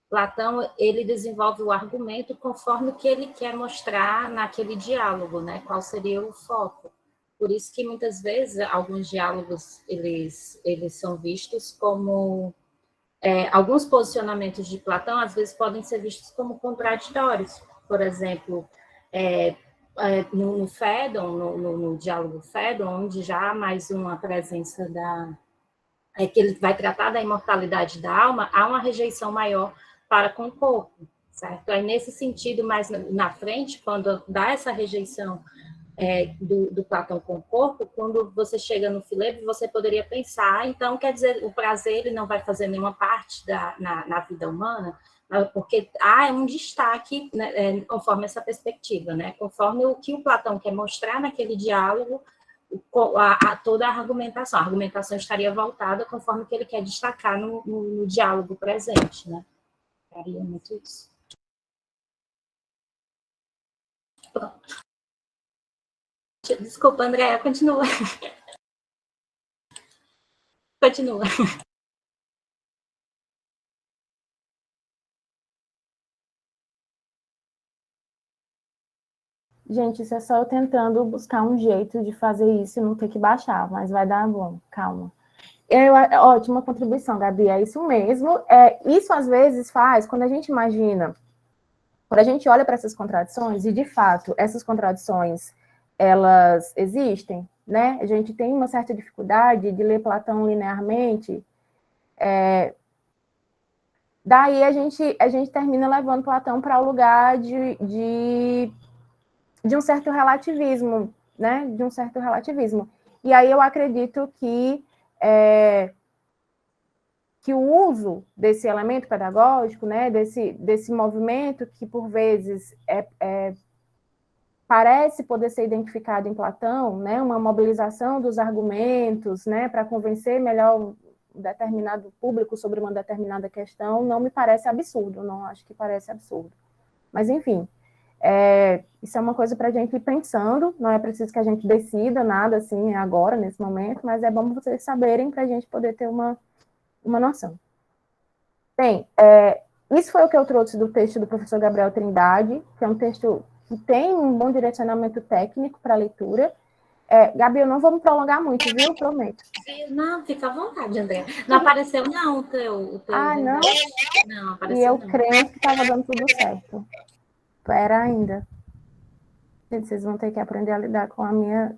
Platão ele desenvolve o argumento conforme o que ele quer mostrar naquele diálogo, né, qual seria o foco. Por isso que, muitas vezes, alguns diálogos, eles são vistos como... alguns posicionamentos de Platão, às vezes, podem ser vistos como contraditórios. Por exemplo, no Fédon, no diálogo Fédon, onde já há mais uma presença que ele vai tratar da imortalidade da alma, há uma rejeição maior para com o corpo, certo? Aí, nesse sentido, mais na frente, quando dá essa rejeição do Platão com o corpo, quando você chega no Filebo, você poderia pensar, então, quer dizer, o prazer ele não vai fazer nenhuma parte na vida humana, porque há um destaque, né, conforme essa perspectiva, né? Conforme o que o Platão quer mostrar naquele diálogo, toda a argumentação estaria voltada conforme que ele quer destacar no diálogo presente, né? Faria muito isso. Pronto. Desculpa, Andréa, continua. Continua. Gente, isso é só eu tentando buscar um jeito de fazer isso e não ter que baixar, mas vai dar bom, calma. Ótima contribuição, Gabi, é isso mesmo. Isso às vezes faz, quando a gente imagina, quando a gente olha para essas contradições, e de fato, essas contradições, elas existem, né? A gente tem uma certa dificuldade de ler Platão linearmente, daí a gente termina levando Platão para o lugar de um certo relativismo, né? De um certo relativismo. E aí eu acredito que o uso desse elemento pedagógico, né? Desse movimento que, por vezes, parece poder ser identificado em Platão, né? Uma mobilização dos argumentos, né? Para convencer melhor um determinado público sobre uma determinada questão, não me parece absurdo, não acho que parece absurdo. Mas, enfim, isso é uma coisa para a gente ir pensando, não é preciso que a gente decida nada assim agora, nesse momento, mas é bom vocês saberem para a gente poder ter uma noção. Bem, isso foi o que eu trouxe do texto do professor Gabriel Trindade, que é um texto que tem um bom direcionamento técnico para a leitura. Gabi, eu não vou me prolongar muito, viu? Prometo. Não, fica à vontade, André. Não apareceu, não, o teu não? Não, apareceu, e eu não. creio que estava dando tudo certo. Espera ainda. Gente, vocês vão ter que aprender a lidar com a minha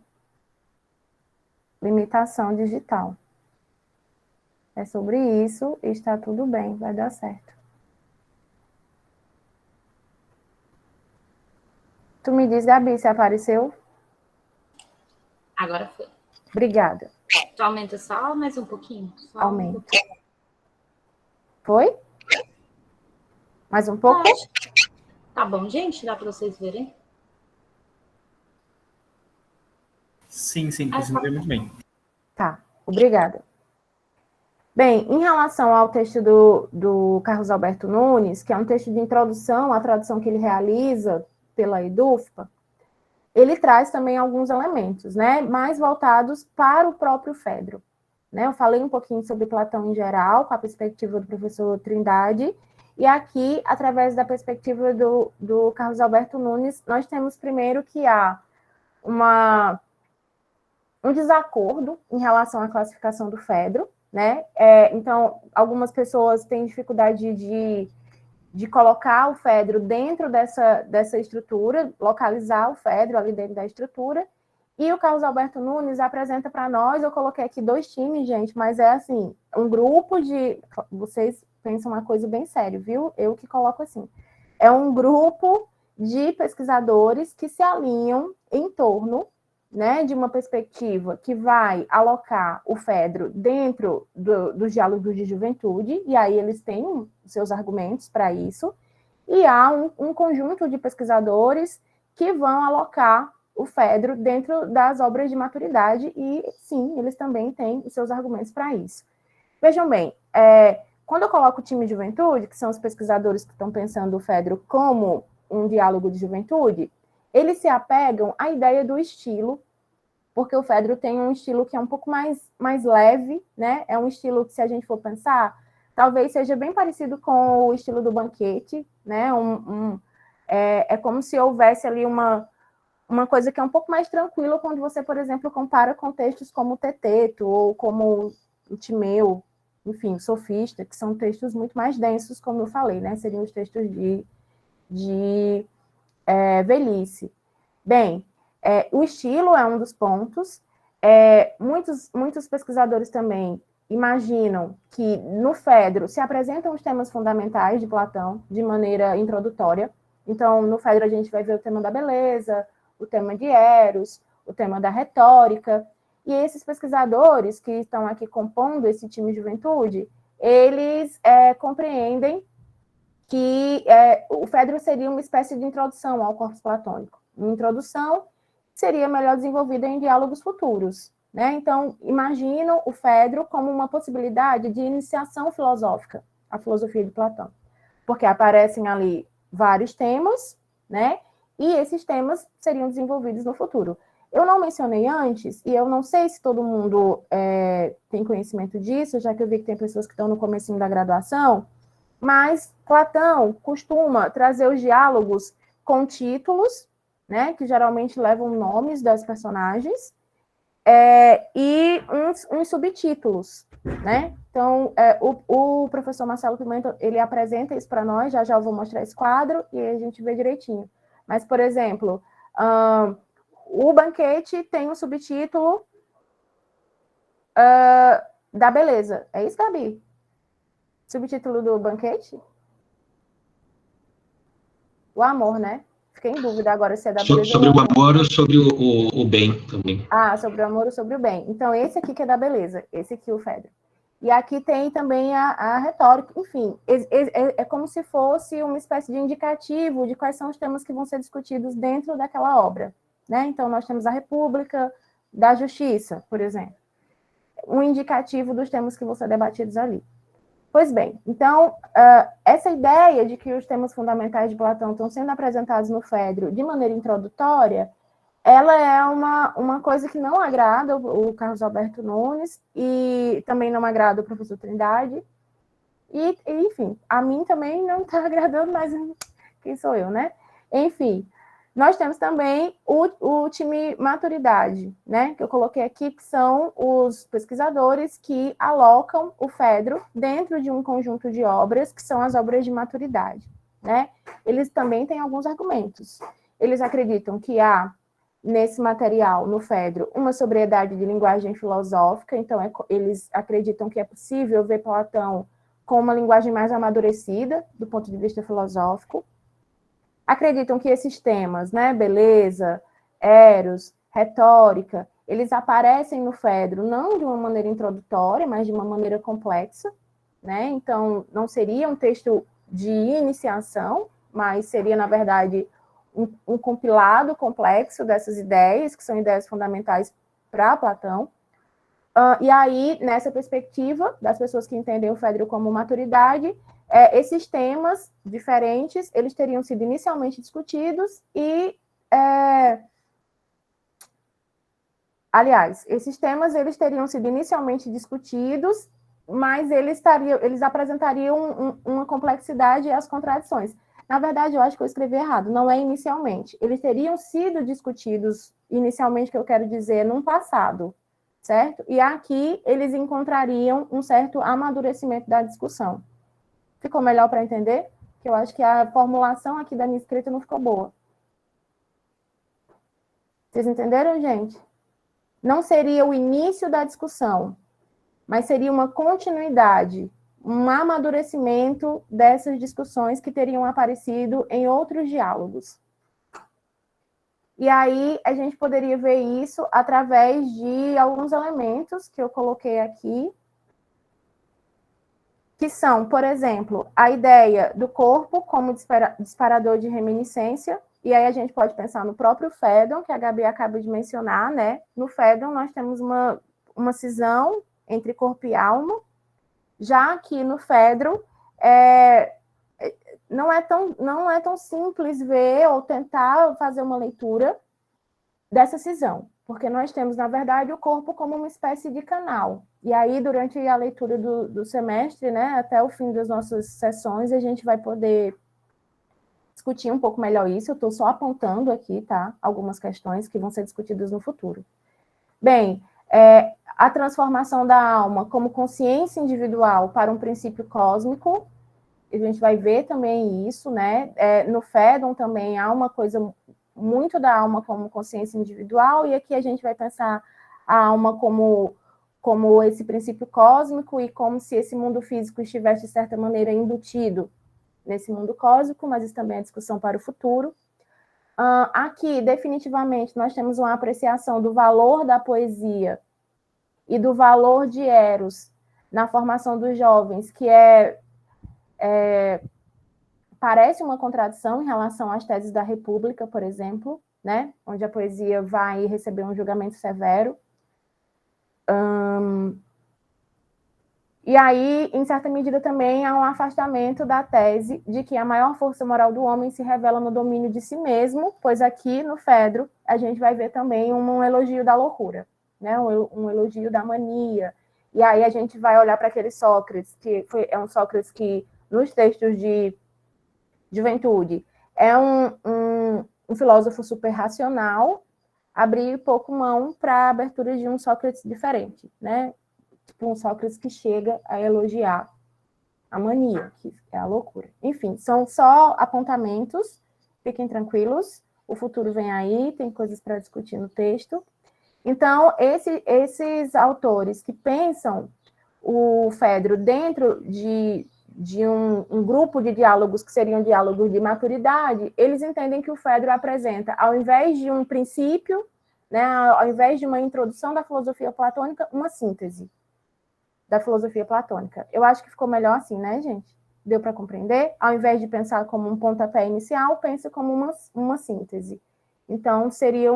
limitação digital. É sobre isso e está tudo bem, vai dar certo. Tu me diz, Gabi, se apareceu? Agora foi. Obrigada. Tu aumenta só mais um pouquinho? Só Aumento. Um pouquinho. Foi? Mais um pouco? Tá bom, gente? Dá para vocês verem? Sim, consigo ver muito bem. Tá, obrigada. Bem, em relação ao texto do Carlos Alberto Nunes, que é um texto de introdução, a tradução que ele realiza pela EDUFPA, ele traz também alguns elementos, né, mais voltados para o próprio Fedro. Né? Eu falei um pouquinho sobre Platão em geral, com a perspectiva do professor Trindade, e aqui, através da perspectiva do Carlos Alberto Nunes, nós temos primeiro que há um desacordo em relação à classificação do Fedro, né? Então, algumas pessoas têm dificuldade de colocar o Fedro dentro dessa estrutura, localizar o Fedro ali dentro da estrutura, e o Carlos Alberto Nunes apresenta para nós, eu coloquei aqui 2 times, gente, mas é assim, um grupo de... Vocês pensam uma coisa bem séria, viu? Eu que coloco assim. É um grupo de pesquisadores que se alinham em torno, né, de uma perspectiva que vai alocar o Fedro dentro dos diálogos de juventude, e aí eles têm seus argumentos para isso, e há um conjunto de pesquisadores que vão alocar o Fedro dentro das obras de maturidade, e sim, eles também têm os seus argumentos para isso. Vejam bem, quando eu coloco o time de juventude, que são os pesquisadores que estão pensando o Fedro como um diálogo de juventude, eles se apegam à ideia do estilo, porque o Fedro tem um estilo que é um pouco mais leve, né? É um estilo que, se a gente for pensar, talvez seja bem parecido com o estilo do Banquete, né? É como se houvesse ali uma coisa que é um pouco mais tranquila quando você, por exemplo, compara com textos como o Teteto ou como o Timeu, enfim, o Sofista, que são textos muito mais densos, como eu falei, né? Seriam os textos de velhice. Bem, o estilo é um dos pontos. Muitos pesquisadores também imaginam que no Fedro se apresentam os temas fundamentais de Platão de maneira introdutória. Então, no Fedro a gente vai ver o tema da beleza, o tema de Eros, o tema da retórica. E esses pesquisadores que estão aqui compondo esse time de juventude, eles compreendem que o Fedro seria uma espécie de introdução ao corpus platônico. Uma introdução seria melhor desenvolvida em diálogos futuros, né? Então, imagino o Fedro como uma possibilidade de iniciação filosófica à filosofia de Platão, porque aparecem ali vários temas, né? E esses temas seriam desenvolvidos no futuro. Eu não mencionei antes, e eu não sei se todo mundo tem conhecimento disso, já que eu vi que tem pessoas que estão no comecinho da graduação, mas Platão costuma trazer os diálogos com títulos, né, que geralmente levam nomes das personagens, e uns subtítulos, né? Então, o professor Marcelo Pimenta, ele apresenta isso para nós, já eu vou mostrar esse quadro, e aí a gente vê direitinho. Mas, por exemplo, o banquete tem um subtítulo da beleza. É isso, Gabi? Subtítulo do banquete? O amor, né? Fiquei em dúvida agora se é da beleza. Sobre o amor ou sobre o bem também. Ah, sobre o amor ou sobre o bem. Então, esse aqui que é da beleza. Esse aqui, o Fedro. E aqui tem também a retórica. Enfim, é como se fosse uma espécie de indicativo de quais são os temas que vão ser discutidos dentro daquela obra, né? Então, nós temos a República, da Justiça, por exemplo. Um indicativo dos temas que vão ser debatidos ali. Pois bem, então, essa ideia de que os temas fundamentais de Platão estão sendo apresentados no Fedro de maneira introdutória, ela é uma coisa que não agrada o Carlos Alberto Nunes e também não agrada o professor Trindade. E, enfim, a mim também não está agradando, mas quem sou eu, né? Enfim, nós temos também o time maturidade, né? Que eu coloquei aqui, que são os pesquisadores que alocam o Fedro dentro de um conjunto de obras, que são as obras de maturidade, né? Eles também têm alguns argumentos. Eles acreditam que há, nesse material, no Fedro, uma sobriedade de linguagem filosófica, então eles acreditam que é possível ver Platão com uma linguagem mais amadurecida, do ponto de vista filosófico. Acreditam que esses temas, né, beleza, Eros, retórica, eles aparecem no Fedro não de uma maneira introdutória, mas de uma maneira complexa, né? Então, não seria um texto de iniciação, mas seria, na verdade, um compilado complexo dessas ideias, que são ideias fundamentais para Platão. E aí, nessa perspectiva das pessoas que entendem o Fedro como maturidade, esses temas diferentes, eles teriam sido inicialmente discutidos e, aliás, esses temas, eles teriam sido inicialmente discutidos, mas eles apresentariam uma complexidade e as contradições. Na verdade, eu acho que eu escrevi errado, não é inicialmente. Eles teriam sido discutidos inicialmente, que eu quero dizer, num passado, certo? E aqui eles encontrariam um certo amadurecimento da discussão. Ficou melhor para entender? Que eu acho que a formulação aqui da minha escrita não ficou boa. Vocês entenderam, gente? Não seria o início da discussão, mas seria uma continuidade, um amadurecimento dessas discussões que teriam aparecido em outros diálogos. E aí a gente poderia ver isso através de alguns elementos que eu coloquei aqui, que são, por exemplo, a ideia do corpo como disparador de reminiscência, e aí a gente pode pensar no próprio Fedon, que a Gabi acaba de mencionar, né? No Fedon nós temos uma cisão entre corpo e alma, já que no Fedro não é tão simples ver ou tentar fazer uma leitura dessa cisão, porque nós temos, na verdade, o corpo como uma espécie de canal. E aí, durante a leitura do semestre, né, até o fim das nossas sessões, a gente vai poder discutir um pouco melhor isso. Eu estou só apontando aqui, tá? Algumas questões que vão ser discutidas no futuro. Bem, a transformação da alma como consciência individual para um princípio cósmico, a gente vai ver também isso, né? No Fedon também há uma coisa muito da alma como consciência individual, e aqui a gente vai pensar a alma como esse princípio cósmico e como se esse mundo físico estivesse, de certa maneira, embutido nesse mundo cósmico, mas isso também é discussão para o futuro. Aqui, definitivamente, nós temos uma apreciação do valor da poesia e do valor de Eros na formação dos jovens, que parece uma contradição em relação às teses da República, por exemplo, né? Onde a poesia vai receber um julgamento severo. E aí, em certa medida, também há um afastamento da tese de que a maior força moral do homem se revela no domínio de si mesmo, pois aqui, no Fedro, a gente vai ver também um elogio da loucura, né? Um elogio da mania. E aí a gente vai olhar para aquele Sócrates, que é um Sócrates que, nos textos de Juventude, é um filósofo super racional, abrir pouco mão para a abertura de um Sócrates diferente, né? Tipo um Sócrates que chega a elogiar a mania, que é a loucura. Enfim, são só apontamentos, fiquem tranquilos, o futuro vem aí, tem coisas para discutir no texto. Então, esses autores que pensam o Fedro dentro de um grupo de diálogos que seriam diálogos de maturidade, eles entendem que o Fedro apresenta, ao invés de um princípio, né, ao invés de uma introdução da filosofia platônica, uma síntese da filosofia platônica. Eu acho que ficou melhor assim, né, gente? Deu para compreender? Ao invés de pensar como um pontapé inicial, pensa como uma síntese. Então, seria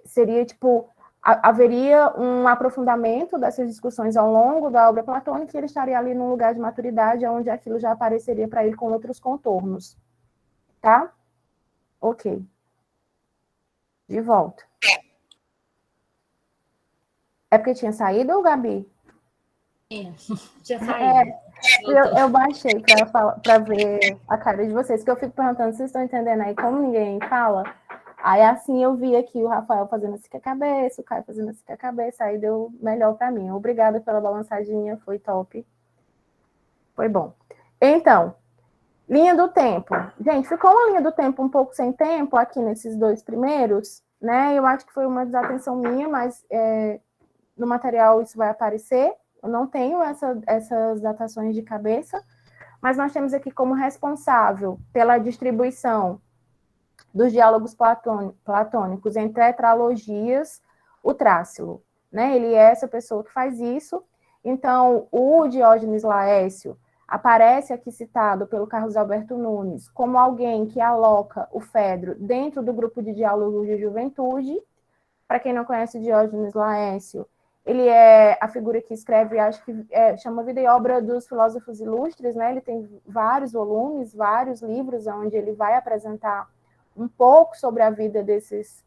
seria tipo, haveria um aprofundamento dessas discussões ao longo da obra platônica e ele estaria ali num lugar de maturidade onde aquilo já apareceria para ele com outros contornos. Tá? Ok. De volta. É porque tinha saído, Gabi? Tinha saído. Eu baixei para ver a cara de vocês, que eu fico perguntando, vocês estão entendendo aí como ninguém fala? Aí assim eu vi aqui o Rafael fazendo assim com a cabeça, o Caio fazendo assim com a cabeça, aí deu melhor para mim. Obrigada pela balançadinha, foi top. Foi bom. Então, linha do tempo. Gente, ficou uma linha do tempo um pouco sem tempo aqui nesses dois primeiros, né? Eu acho que foi uma desatenção minha, mas no material isso vai aparecer. Eu não tenho essas datações de cabeça, mas nós temos aqui como responsável pela distribuição dos diálogos platônicos em tetralogias o Trácilo, né? Ele é essa pessoa que faz isso. Então, o Diógenes Laércio aparece aqui citado pelo Carlos Alberto Nunes como alguém que aloca o Fedro dentro do grupo de diálogos de juventude. Para quem não conhece Diógenes Laércio, ele é a figura que escreve, acho que chama Vida e Obra dos Filósofos Ilustres, né? Ele tem vários volumes, vários livros, onde ele vai apresentar um pouco sobre a vida desses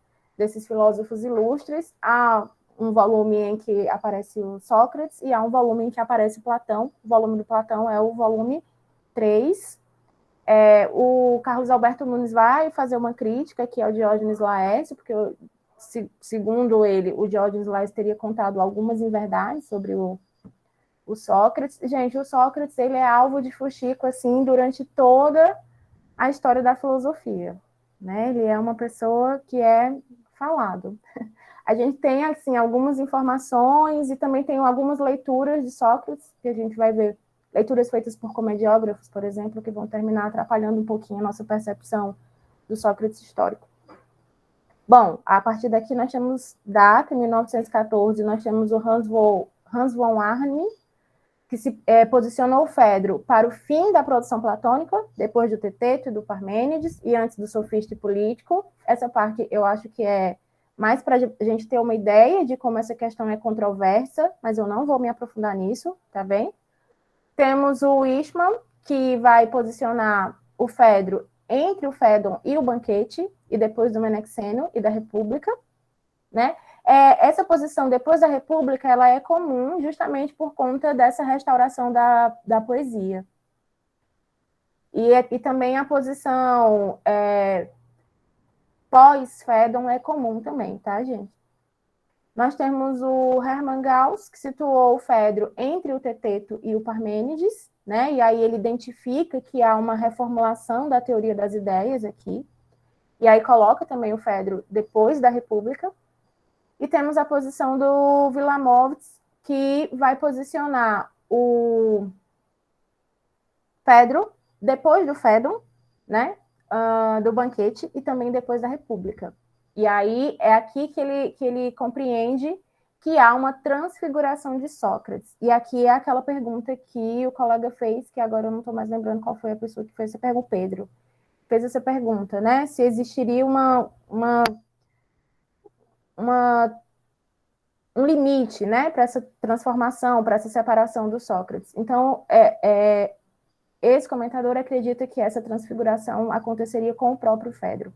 filósofos ilustres. Há um volume em que aparece o Sócrates e há um volume em que aparece Platão. O volume do Platão é o volume 3. O Carlos Alberto Nunes vai fazer uma crítica aqui ao Diógenes Laércio, porque segundo ele, o Diógenes Laércio teria contado algumas inverdades sobre o Sócrates. Gente, o Sócrates ele é alvo de fuxico assim, durante toda a história da filosofia, né? Ele é uma pessoa que é falado. A gente tem assim, algumas informações e também tem algumas leituras de Sócrates, que a gente vai ver, leituras feitas por comediógrafos, por exemplo, que vão terminar atrapalhando um pouquinho a nossa percepção do Sócrates histórico. Bom, a partir daqui nós temos data, em 1914, nós temos o Hans von Arnim, que se posicionou o Fedro para o fim da produção platônica, depois do Teteto e do Parmênides, e antes do Sofista e Político. Essa parte eu acho que é mais para a gente ter uma ideia de como essa questão é controversa, mas eu não vou me aprofundar nisso, tá bem? Temos o Eastman, que vai posicionar o Fedro entre o Fédon e o Banquete, e depois do Menexênio e da República, né? Essa posição depois da República, ela é comum justamente por conta dessa restauração da poesia. E também a posição pós-Fédon é comum também, tá, gente? Nós temos o Hermann Gauss, que situou o Fedro entre o Teteto e o Parmênides, né? E aí ele identifica que há uma reformulação da teoria das ideias aqui, e aí coloca também o Fedro depois da República. E temos a posição do Wilamowitz, que vai posicionar o Fedro depois do Fédon, né? do banquete e também depois da República. E aí é aqui que ele compreende que há uma transfiguração de Sócrates. E aqui é aquela pergunta que o colega fez, que agora eu não estou mais lembrando qual foi a pessoa que fez essa pergunta, o Pedro. Fez essa pergunta, né? Se existiria um limite, né, para essa transformação, para essa separação do Sócrates. Então, esse comentador acredita que essa transfiguração aconteceria com o próprio Fedro.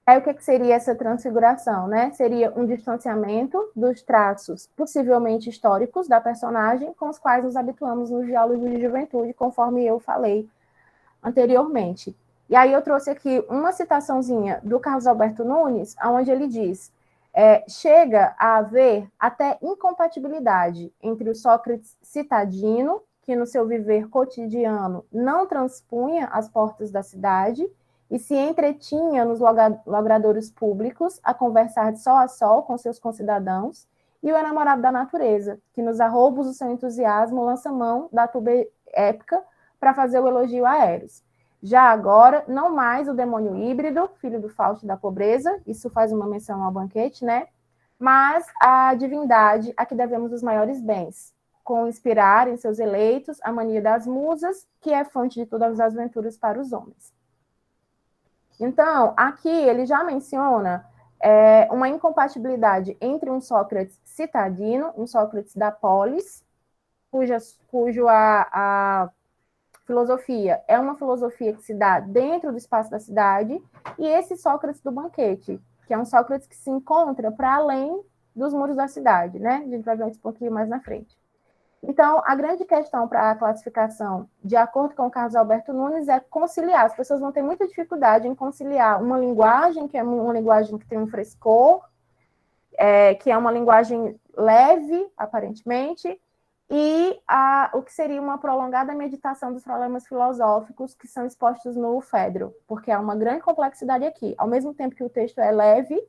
Aí o que seria essa transfiguração, né? Seria um distanciamento dos traços possivelmente históricos da personagem com os quais nos habituamos nos diálogos de juventude, conforme eu falei anteriormente. E aí eu trouxe aqui uma citaçãozinha do Carlos Alberto Nunes, onde ele diz: chega a haver até incompatibilidade entre o Sócrates citadino, que no seu viver cotidiano não transpunha as portas da cidade e se entretinha nos logradouros públicos a conversar de sol a sol com seus concidadãos, e o enamorado da natureza, que nos arroubos do seu entusiasmo lança mão da tuba épica para fazer o elogio a Eros. Já agora, não mais o demônio híbrido, filho do Fausto e da pobreza, isso faz uma menção ao banquete, né? Mas a divindade a que devemos os maiores bens, com inspirar em seus eleitos a mania das musas, que é fonte de todas as aventuras para os homens. Então, aqui ele já menciona uma incompatibilidade entre um Sócrates citadino, um Sócrates da polis, cujo a filosofia é uma filosofia que se dá dentro do espaço da cidade, e esse Sócrates do banquete, que é um Sócrates que se encontra para além dos muros da cidade, né? A gente vai ver isso um pouquinho mais na frente. Então, a grande questão para a classificação, de acordo com o Carlos Alberto Nunes, é conciliar. As pessoas vão ter muita dificuldade em conciliar uma linguagem, que é uma linguagem que tem um frescor, que é uma linguagem leve, aparentemente, e o que seria uma prolongada meditação dos problemas filosóficos que são expostos no Fedro, porque há uma grande complexidade aqui. Ao mesmo tempo que o texto é leve,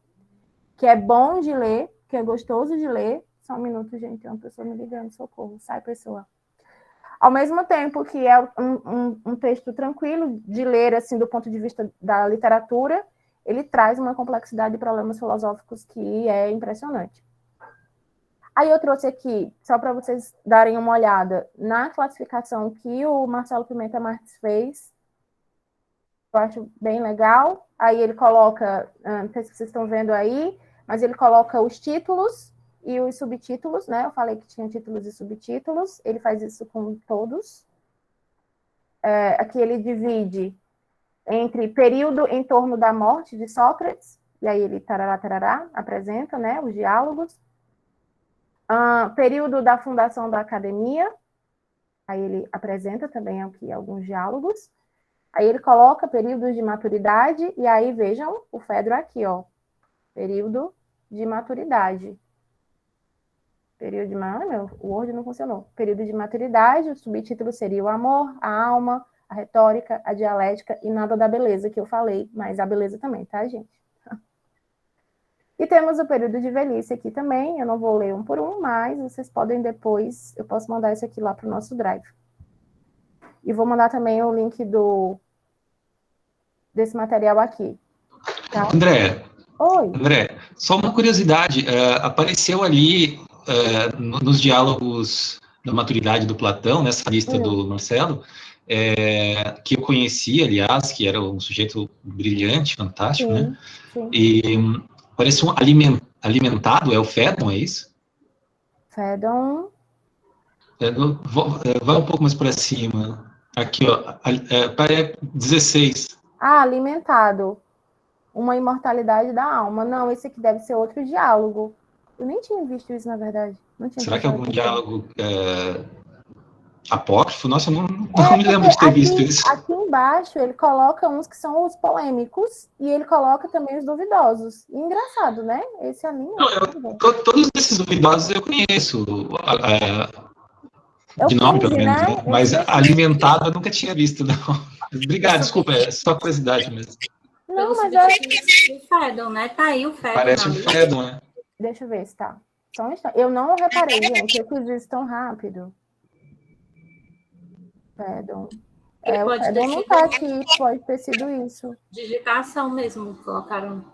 que é bom de ler, que é gostoso de ler. Só um minuto, gente, tem uma pessoa me ligando, socorro, sai, pessoa. Ao mesmo tempo que é um texto tranquilo de ler, assim, do ponto de vista da literatura, ele traz uma complexidade de problemas filosóficos que é impressionante. Aí eu trouxe aqui, só para vocês darem uma olhada, na classificação que o Marcelo Pimenta Marques fez, eu acho bem legal. Aí ele coloca, não sei se vocês estão vendo aí, mas ele coloca os títulos e os subtítulos, né? Eu falei que tinha títulos e subtítulos, ele faz isso com todos. Aqui ele divide entre período em torno da morte de Sócrates, e aí ele tarará, apresenta, né, os diálogos. Período da fundação da academia, aí ele apresenta também aqui alguns diálogos. Aí ele coloca períodos de maturidade, e aí vejam o Fedro aqui, ó, período de maturidade. Período de o Word não funcionou. Período de maturidade, o subtítulo seria o amor, a alma, a retórica, a dialética e nada da beleza, que eu falei, mas a beleza também, tá, gente? E temos o período de velhice aqui também, eu não vou ler um por um, mas vocês podem depois, eu posso mandar isso aqui lá para o nosso Drive. E vou mandar também o link desse material aqui. Tá? André, oi. André, só uma curiosidade, apareceu ali nos diálogos da maturidade do Platão, nessa lista do Marcelo, que eu conheci, aliás, que era um sujeito brilhante, fantástico, sim, né? Sim. E parece um alimentado, é o Fédon, é isso? Fédon. Vai um pouco mais para cima. Aqui, ó, 16. Alimentado. Uma imortalidade da alma. Não, esse aqui deve ser outro diálogo. Eu nem tinha visto isso, na verdade. Não tinha. Será que é algum diálogo apócrifo? Nossa, eu não me lembro de ter visto isso. Aqui embaixo, ele coloca uns que são os polêmicos e ele coloca também os duvidosos. E engraçado, né? Esse ali... Todos esses duvidosos eu conheço. De nome, pelo menos, né? Mas alimentado eu nunca tinha visto, não. Obrigado, desculpa, é só curiosidade mesmo. Não, mas o Fédon, né? Tá aí o Fédon. Parece um Fédon, né? Deixa eu ver se tá. Só um instante. Eu não reparei, gente. Eu fiz isso tão rápido. Fédon. Ele o pode Fedon ter não sido está aqui, pode ter sido isso. digitação mesmo, colocaram.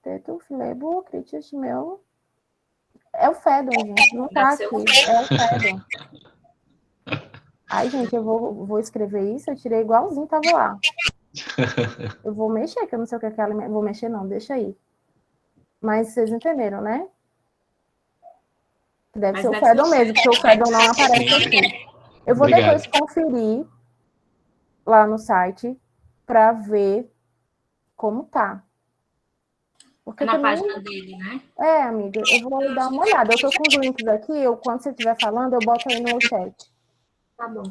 Teto, Filebo, Critias, meu. É o Fedon, gente, não está aqui. É o Fedon. Ai, gente, eu vou escrever isso, eu tirei igualzinho, tava lá. Eu vou mexer, que eu não sei o que é aquela. Vou mexer, não, deixa aí. Mas vocês entenderam, né? Deve ser o Fedon mesmo, porque o Fedon não aparece aqui. Eu vou depois conferir lá no site para ver como tá. Porque Na também... página dele, né? Amiga, eu vou dar uma olhada. Eu tô com os links aqui, quando você estiver falando, eu boto aí no chat. Tá bom.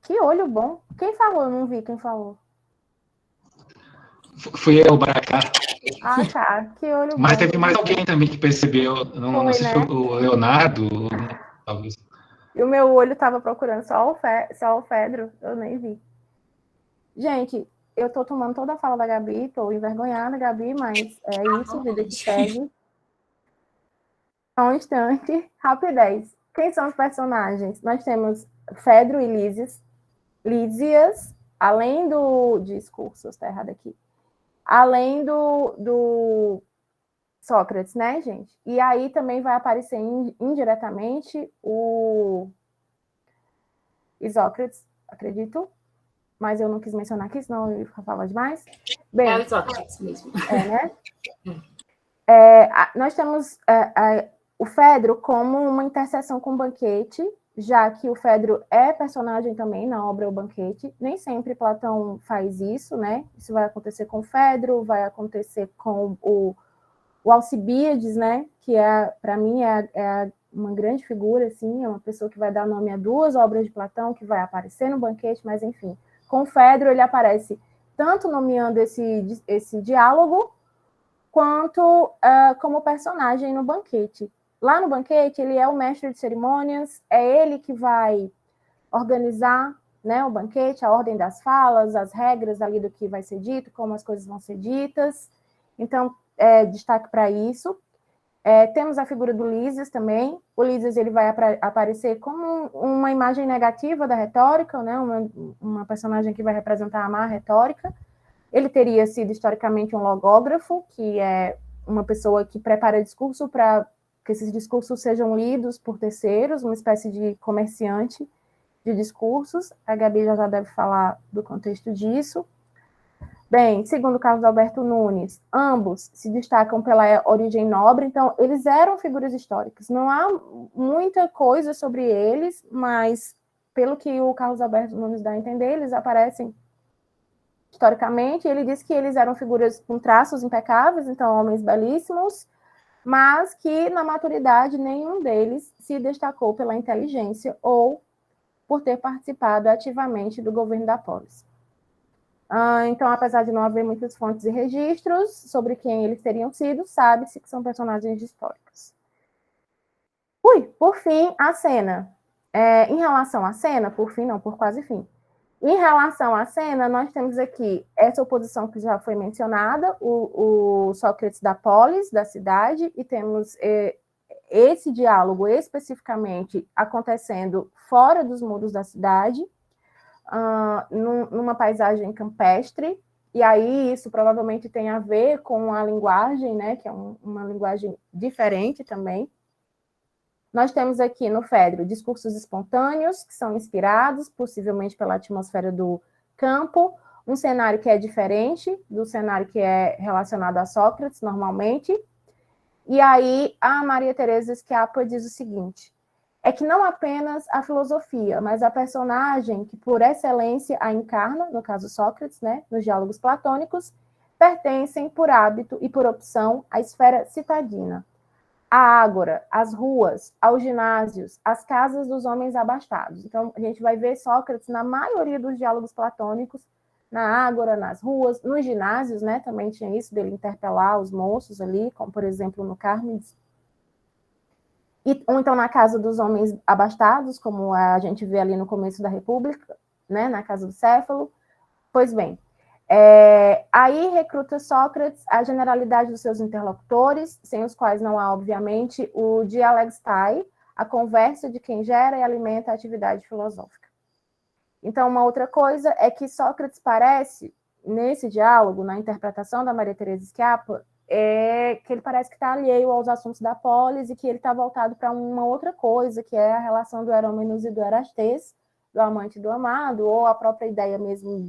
Que olho bom. Quem falou? Eu não vi quem falou. Fui eu, Baracá. Ah, tá. Que olho Mas bom. teve mais alguém também que percebeu. Não sei se foi o Leonardo, talvez. E o meu olho estava procurando só o Fedro, eu nem vi. Gente, eu tô tomando toda a fala da Gabi, tô envergonhada, Gabi, mas é isso, vida que segue. Só um instante, rapidez. Quem são os personagens? Nós temos Fedro e Lísias, além do discurso, está errado aqui. Além do Sócrates, né, gente? E aí também vai aparecer indiretamente o Isócrates, acredito, mas eu não quis mencionar aqui, senão eu ia falar demais. Bem, é o Isócrates mesmo. Né? Nós temos o Fedro como uma interseção com o Banquete, já que o Fedro é personagem também na obra O Banquete. Nem sempre Platão faz isso, né? Isso vai acontecer com o Fedro, vai acontecer com o Alcibíades, né? Que para mim é uma grande figura, assim, é uma pessoa que vai dar nome a 2 obras de Platão, que vai aparecer no Banquete, mas enfim. Com o Fedro, ele aparece tanto nomeando esse diálogo, quanto como personagem no Banquete. Lá no Banquete, ele é o mestre de cerimônias, é ele que vai organizar, né, o banquete, a ordem das falas, as regras ali do que vai ser dito, como as coisas vão ser ditas. Então, destaque para isso. Temos a figura do Lísias também. O Lísias ele vai aparecer como uma imagem negativa da retórica, né, uma personagem que vai representar a má retórica. Ele teria sido, historicamente, um logógrafo, que é uma pessoa que prepara discurso para que esses discursos sejam lidos por terceiros, uma espécie de comerciante de discursos. A Gabi já deve falar do contexto disso. Bem, segundo Carlos Alberto Nunes, ambos se destacam pela origem nobre, então eles eram figuras históricas. Não há muita coisa sobre eles, mas pelo que o Carlos Alberto Nunes dá a entender, eles aparecem historicamente. Ele diz que eles eram figuras com traços impecáveis, então homens belíssimos, mas que na maturidade nenhum deles se destacou pela inteligência ou por ter participado ativamente do governo da polis. Então, apesar de não haver muitas fontes e registros sobre quem eles teriam sido, sabe-se que são personagens históricos. Por fim, a cena. Em relação à cena, por fim, não, por quase fim. Em relação à cena, nós temos aqui essa oposição que já foi mencionada, o Sócrates da polis, da cidade, e temos esse diálogo especificamente acontecendo fora dos muros da cidade, numa paisagem campestre, e aí isso provavelmente tem a ver com a linguagem, né, que é uma linguagem diferente também. Nós temos aqui no Fedro discursos espontâneos, que são inspirados, possivelmente pela atmosfera do campo, um cenário que é diferente do cenário que é relacionado a Sócrates, normalmente. E aí a Maria Teresa Schiappa diz o seguinte, é que não apenas a filosofia, mas a personagem que por excelência a encarna, no caso Sócrates, né, nos diálogos platônicos, pertencem por hábito e por opção à esfera citadina. A ágora, as ruas, aos ginásios, as casas dos homens abastados. Então, a gente vai ver Sócrates na maioria dos diálogos platônicos, na ágora, nas ruas, nos ginásios, né? Também tinha isso dele interpelar os moços ali, como, por exemplo, no Cármenes. Ou então na casa dos homens abastados, como a gente vê ali no começo da República, né? Na casa do Céfalo. Pois bem, aí recruta Sócrates a generalidade dos seus interlocutores, sem os quais não há, obviamente, o dialegstai, a conversa de quem gera e alimenta a atividade filosófica. Então, uma outra coisa é que Sócrates parece, nesse diálogo, na interpretação da Maria Teresa Schiappa, que ele parece que está alheio aos assuntos da polis e que ele está voltado para uma outra coisa, que é a relação do Herômenos e do Erastes, do amante e do amado, ou a própria ideia mesmo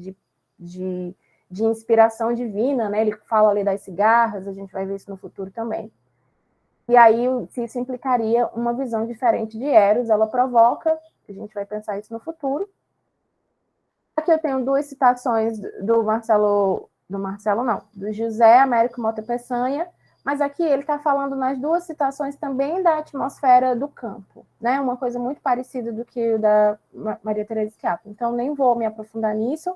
de inspiração divina, né? Ele fala ali das cigarras, a gente vai ver isso no futuro também. E aí, se isso implicaria uma visão diferente de Eros, ela provoca, a gente vai pensar isso no futuro. Aqui eu tenho duas citações do José Américo Mota Peçanha, mas aqui ele está falando nas duas citações também da atmosfera do campo, né? Uma coisa muito parecida do que o da Maria Teresa Schiappa. Então, nem vou me aprofundar nisso,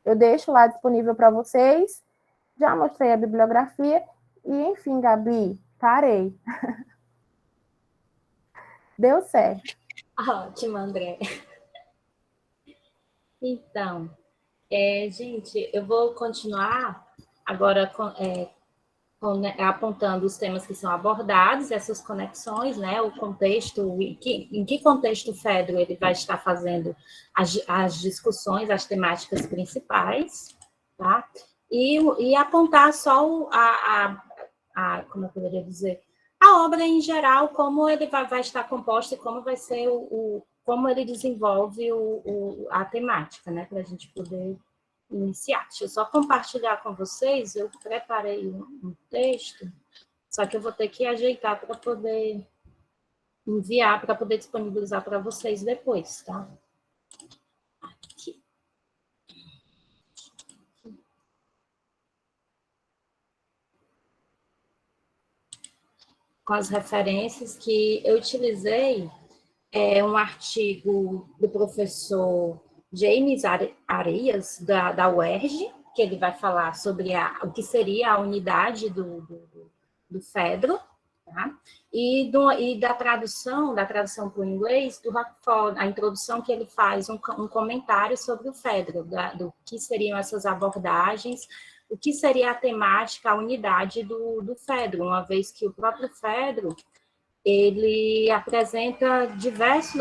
eu deixo lá disponível para vocês, já mostrei a bibliografia, e enfim, Gabi, parei. Deu certo. Ótimo, André. Então, gente, eu vou continuar agora apontando os temas que são abordados, essas conexões, né, o contexto, em que contexto o Fedro ele vai estar fazendo as discussões, as temáticas principais, tá? E apontar só como eu poderia dizer, a obra em geral, como ele vai estar composta e como vai ser como ele desenvolve a temática, né, para a gente poder iniciar. Deixa eu só compartilhar com vocês, eu preparei um texto, só que eu vou ter que ajeitar para poder enviar, para poder disponibilizar para vocês depois, tá? Aqui. Com as referências que eu utilizei, um artigo do professor James Arias, da UERJ, que ele vai falar sobre o que seria a unidade do Fedro, tá? E da tradução para o inglês, do Rockford, a introdução que ele faz, um comentário sobre o Fedro, do que seriam essas abordagens, o que seria a temática, a unidade do Fedro, uma vez que o próprio Fedro, ele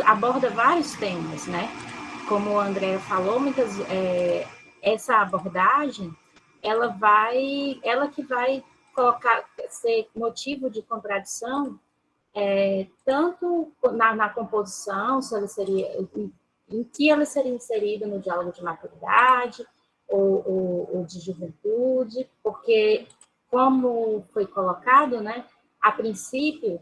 aborda vários temas, né? Como o André falou, essa abordagem, ela que vai ser motivo de contradição, tanto na composição, em que ela seria inserida no diálogo de maturidade ou de juventude, porque, como foi colocado, né, a princípio,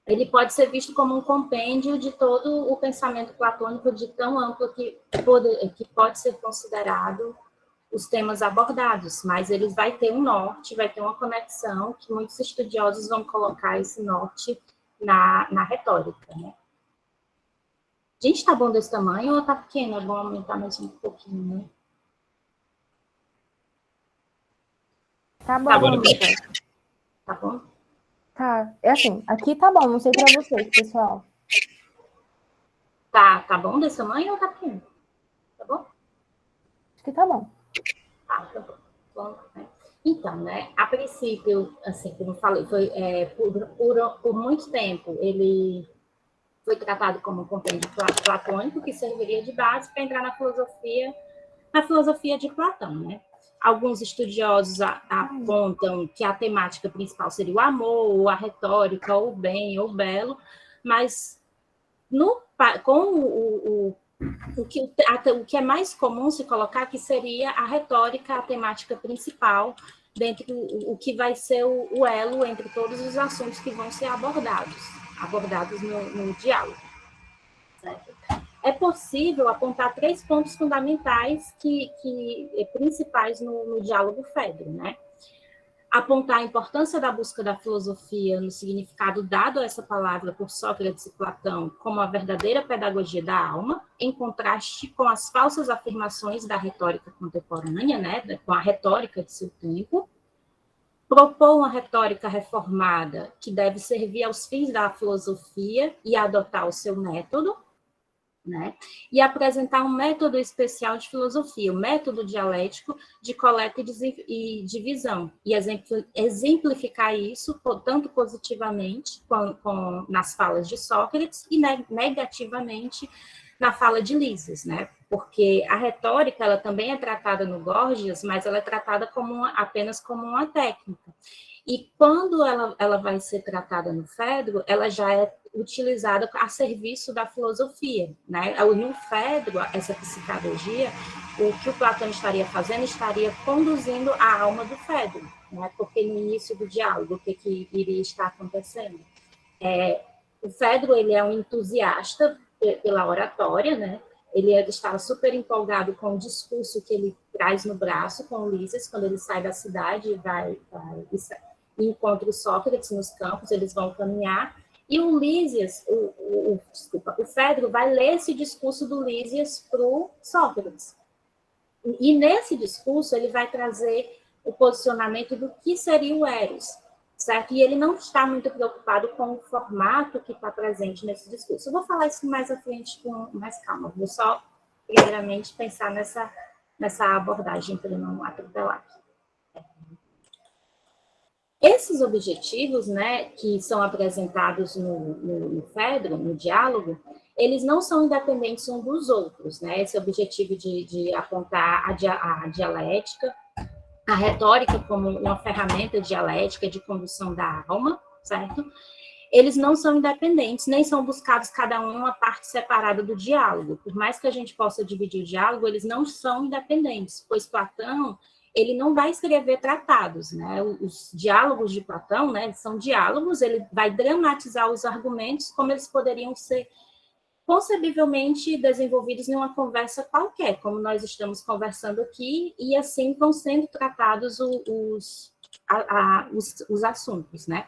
ele pode ser visto como um compêndio de todo o pensamento platônico de tão amplo que pode ser considerado os temas abordados, mas ele vai ter um norte, vai ter uma conexão, que muitos estudiosos vão colocar esse norte na retórica, né? Gente, tá bom desse tamanho ou tá pequeno? É bom aumentar mais um pouquinho, né? Tá bom, Tá bom? Tá, assim, aqui tá bom, não sei para vocês, pessoal. Tá bom desse tamanho ou tá pequeno? Tá bom? Acho que tá bom. Tá bom. Então, né, a princípio, assim, como eu falei, por muito tempo, ele foi tratado como um compêndio platônico, que serviria de base para entrar na filosofia de Platão, né? Alguns estudiosos apontam que a temática principal seria o amor, ou a retórica, ou o bem, ou o belo, mas o que é mais comum se colocar que seria a retórica, a temática principal, dentro o que vai ser o elo entre todos os assuntos que vão ser abordados no diálogo. Certo? É possível apontar 3 pontos fundamentais principais no diálogo Fedro, né? Apontar a importância da busca da filosofia no significado dado a essa palavra por Sócrates e Platão como a verdadeira pedagogia da alma, em contraste com as falsas afirmações da retórica contemporânea, né? Com a retórica de seu tempo. Propor uma retórica reformada que deve servir aos fins da filosofia e adotar o seu método. né? E apresentar um método especial de filosofia, o método dialético de coleta e divisão, e exemplificar isso tanto positivamente nas falas de Sócrates e negativamente na fala de Lísias, né? Porque a retórica ela também é tratada no Gorgias, mas ela é tratada apenas como uma técnica. E quando ela vai ser tratada no Fedro, ela já é utilizada a serviço da filosofia, né? No Fedro, essa psicologia, o que o Platão estaria fazendo, estaria conduzindo a alma do Fedro, né? Porque no início do diálogo, o que iria estar acontecendo? O Fedro, ele é um entusiasta pela oratória, né? Ele estava super empolgado com o discurso que ele traz no braço com Ulisses, quando ele sai da cidade e encontra o Sócrates nos campos, eles vão caminhar, e o Lísias, o Fedro vai ler esse discurso do Lísias para o Sócrates. E nesse discurso ele vai trazer o posicionamento do que seria o Eros, certo? E ele não está muito preocupado com o formato que está presente nesse discurso. Eu vou falar isso mais à frente com mais calma, vou só, primeiramente, pensar nessa abordagem para não atropelar aqui. Esses objetivos, né, que são apresentados no Fedro, no diálogo, eles não são independentes uns dos outros, né? Esse objetivo de apontar a dialética, a retórica como uma ferramenta dialética de condução da alma, certo? Eles não são independentes, nem são buscados cada um uma parte separada do diálogo. Por mais que a gente possa dividir o diálogo, eles não são independentes, pois Platão, ele não vai escrever tratados, né? Os diálogos de Platão, né, são diálogos, ele vai dramatizar os argumentos como eles poderiam ser concebivelmente desenvolvidos em uma conversa qualquer, como nós estamos conversando aqui, e assim vão sendo tratados os assuntos, né?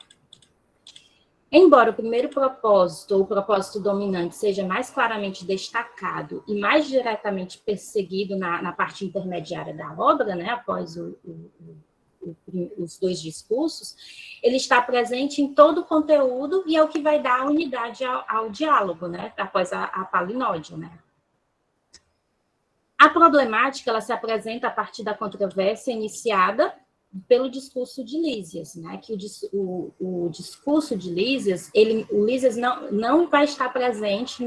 Embora o primeiro propósito, ou o propósito dominante, seja mais claramente destacado e mais diretamente perseguido na parte intermediária da obra, né, após os dois discursos, ele está presente em todo o conteúdo e é o que vai dar unidade ao diálogo, né, após a palinódia, né. A problemática, ela se apresenta a partir da controvérsia iniciada pelo discurso de Lísias, né, que o discurso de Lísias, o Lísias não vai estar presente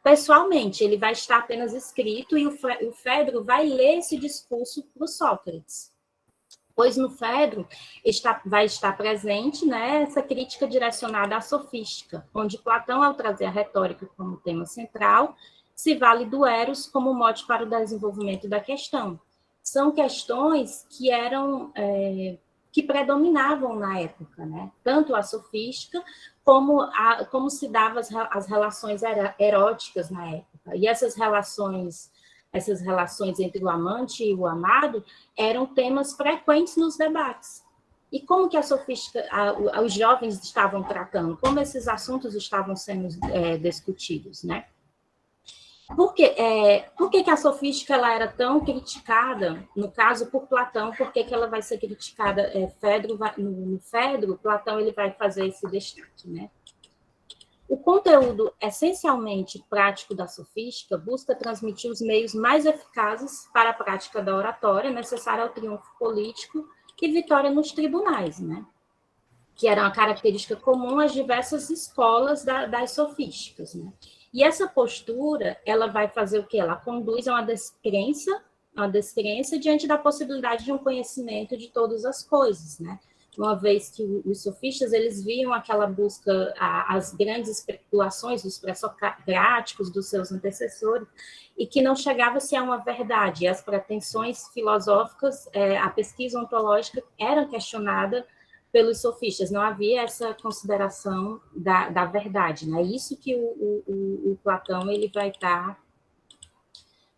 pessoalmente, ele vai estar apenas escrito e o Fedro vai ler esse discurso para o Sócrates. Pois no Fedro vai estar presente, né, essa crítica direcionada à sofística, onde Platão, ao trazer a retórica como tema central, se vale do Eros como mote para o desenvolvimento da questão. São questões que que predominavam na época, né? Tanto a sofística como se davam as relações eróticas na época. E essas relações entre o amante e o amado eram temas frequentes nos debates. E como que a sofística, os jovens estavam tratando? Como esses assuntos estavam sendo discutidos, né? Por que a sofística ela era tão criticada, no caso, por Platão? Por que ela vai ser criticada? No Fedro, Platão ele vai fazer esse destaque, né? O conteúdo essencialmente prático da sofística busca transmitir os meios mais eficazes para a prática da oratória, necessária ao triunfo político e vitória nos tribunais, né? Que era uma característica comum às diversas escolas das sofísticas, né? E essa postura, ela vai fazer o quê? Ela conduz a uma descrença diante da possibilidade de um conhecimento de todas as coisas, né? Uma vez que os sofistas, eles viam aquela busca, as grandes especulações dos pré-socráticos, dos seus antecessores, e que não chegava-se a uma verdade. E as pretensões filosóficas, a pesquisa ontológica era questionada pelos sofistas, não havia essa consideração da verdade, né? Isso que o Platão ele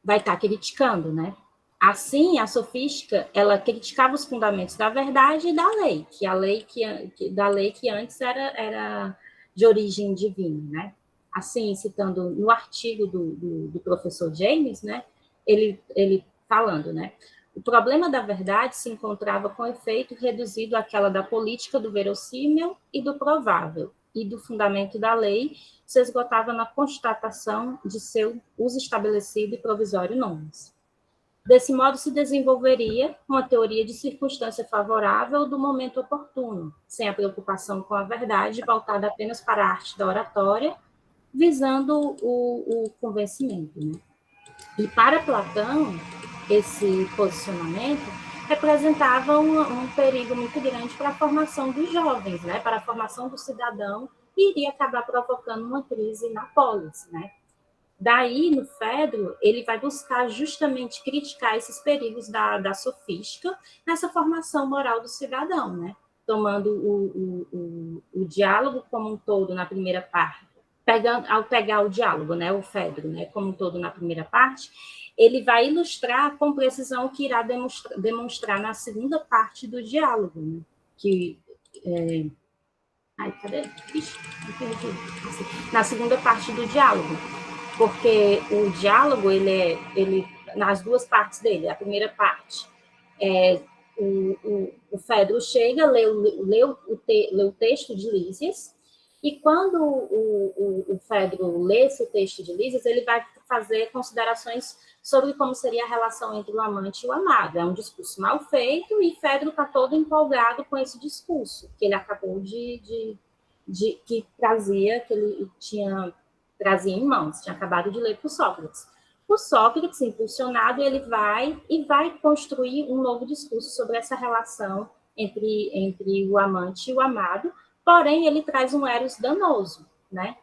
vai estar criticando, né? Assim, a sofística, ela criticava os fundamentos da verdade e da lei, da lei que antes era de origem divina, né? Assim, citando no artigo do professor James, né? Ele falando, né? O problema da verdade se encontrava com efeito reduzido àquela da política do verossímil e do provável, e do fundamento da lei se esgotava na constatação de seu uso estabelecido e provisório normas. Desse modo, se desenvolveria uma teoria de circunstância favorável do momento oportuno, sem a preocupação com a verdade, voltada apenas para a arte da oratória, visando o convencimento, né? E para Platão, esse posicionamento representava um perigo muito grande para a formação dos jovens, né? Para a formação do cidadão, e iria acabar provocando uma crise na polis, né? Daí, no Fedro, ele vai buscar justamente criticar esses perigos da sofística nessa formação moral do cidadão, né? Tomando o diálogo como um todo na primeira parte, ao pegar o diálogo, né, o Fedro, né, como um todo na primeira parte, ele vai ilustrar com precisão o que irá demonstrar na segunda parte do diálogo, né, que... Ai, cadê? Ixi, na segunda parte do diálogo, porque o diálogo, ele nas duas partes dele, a primeira parte, o Fedro chega, lê o texto de Lísias, e quando o Fedro lê esse texto de Lísias, ele vai fazer considerações sobre como seria a relação entre o amante e o amado. É um discurso mal feito, e Fedro está todo empolgado com esse discurso, que ele acabou que ele trazia em mãos, tinha acabado de ler para o Sócrates. O Sócrates, impulsionado, ele vai construir um novo discurso sobre essa relação entre o amante e o amado, porém, ele traz um Eros danoso, né?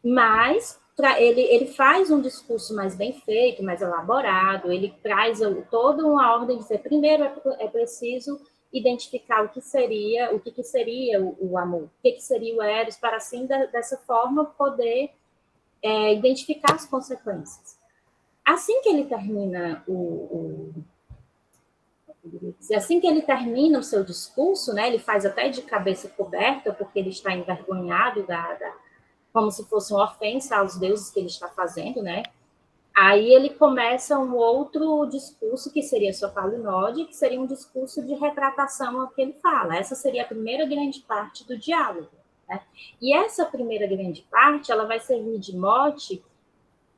Mas ele faz um discurso mais bem feito, mais elaborado, ele traz toda uma ordem de dizer, primeiro é preciso identificar o que seria o amor, o que seria o Eros, para assim, dessa forma, poder identificar as consequências. Assim que ele termina assim que ele termina o seu discurso, né, ele faz até de cabeça coberta, porque ele está envergonhado, como se fosse uma ofensa aos deuses que ele está fazendo, né? Aí ele começa um outro discurso, que seria sua palinode, que seria um discurso de retratação ao que ele fala. Essa seria a primeira grande parte do diálogo, né? E essa primeira grande parte, ela vai servir de mote,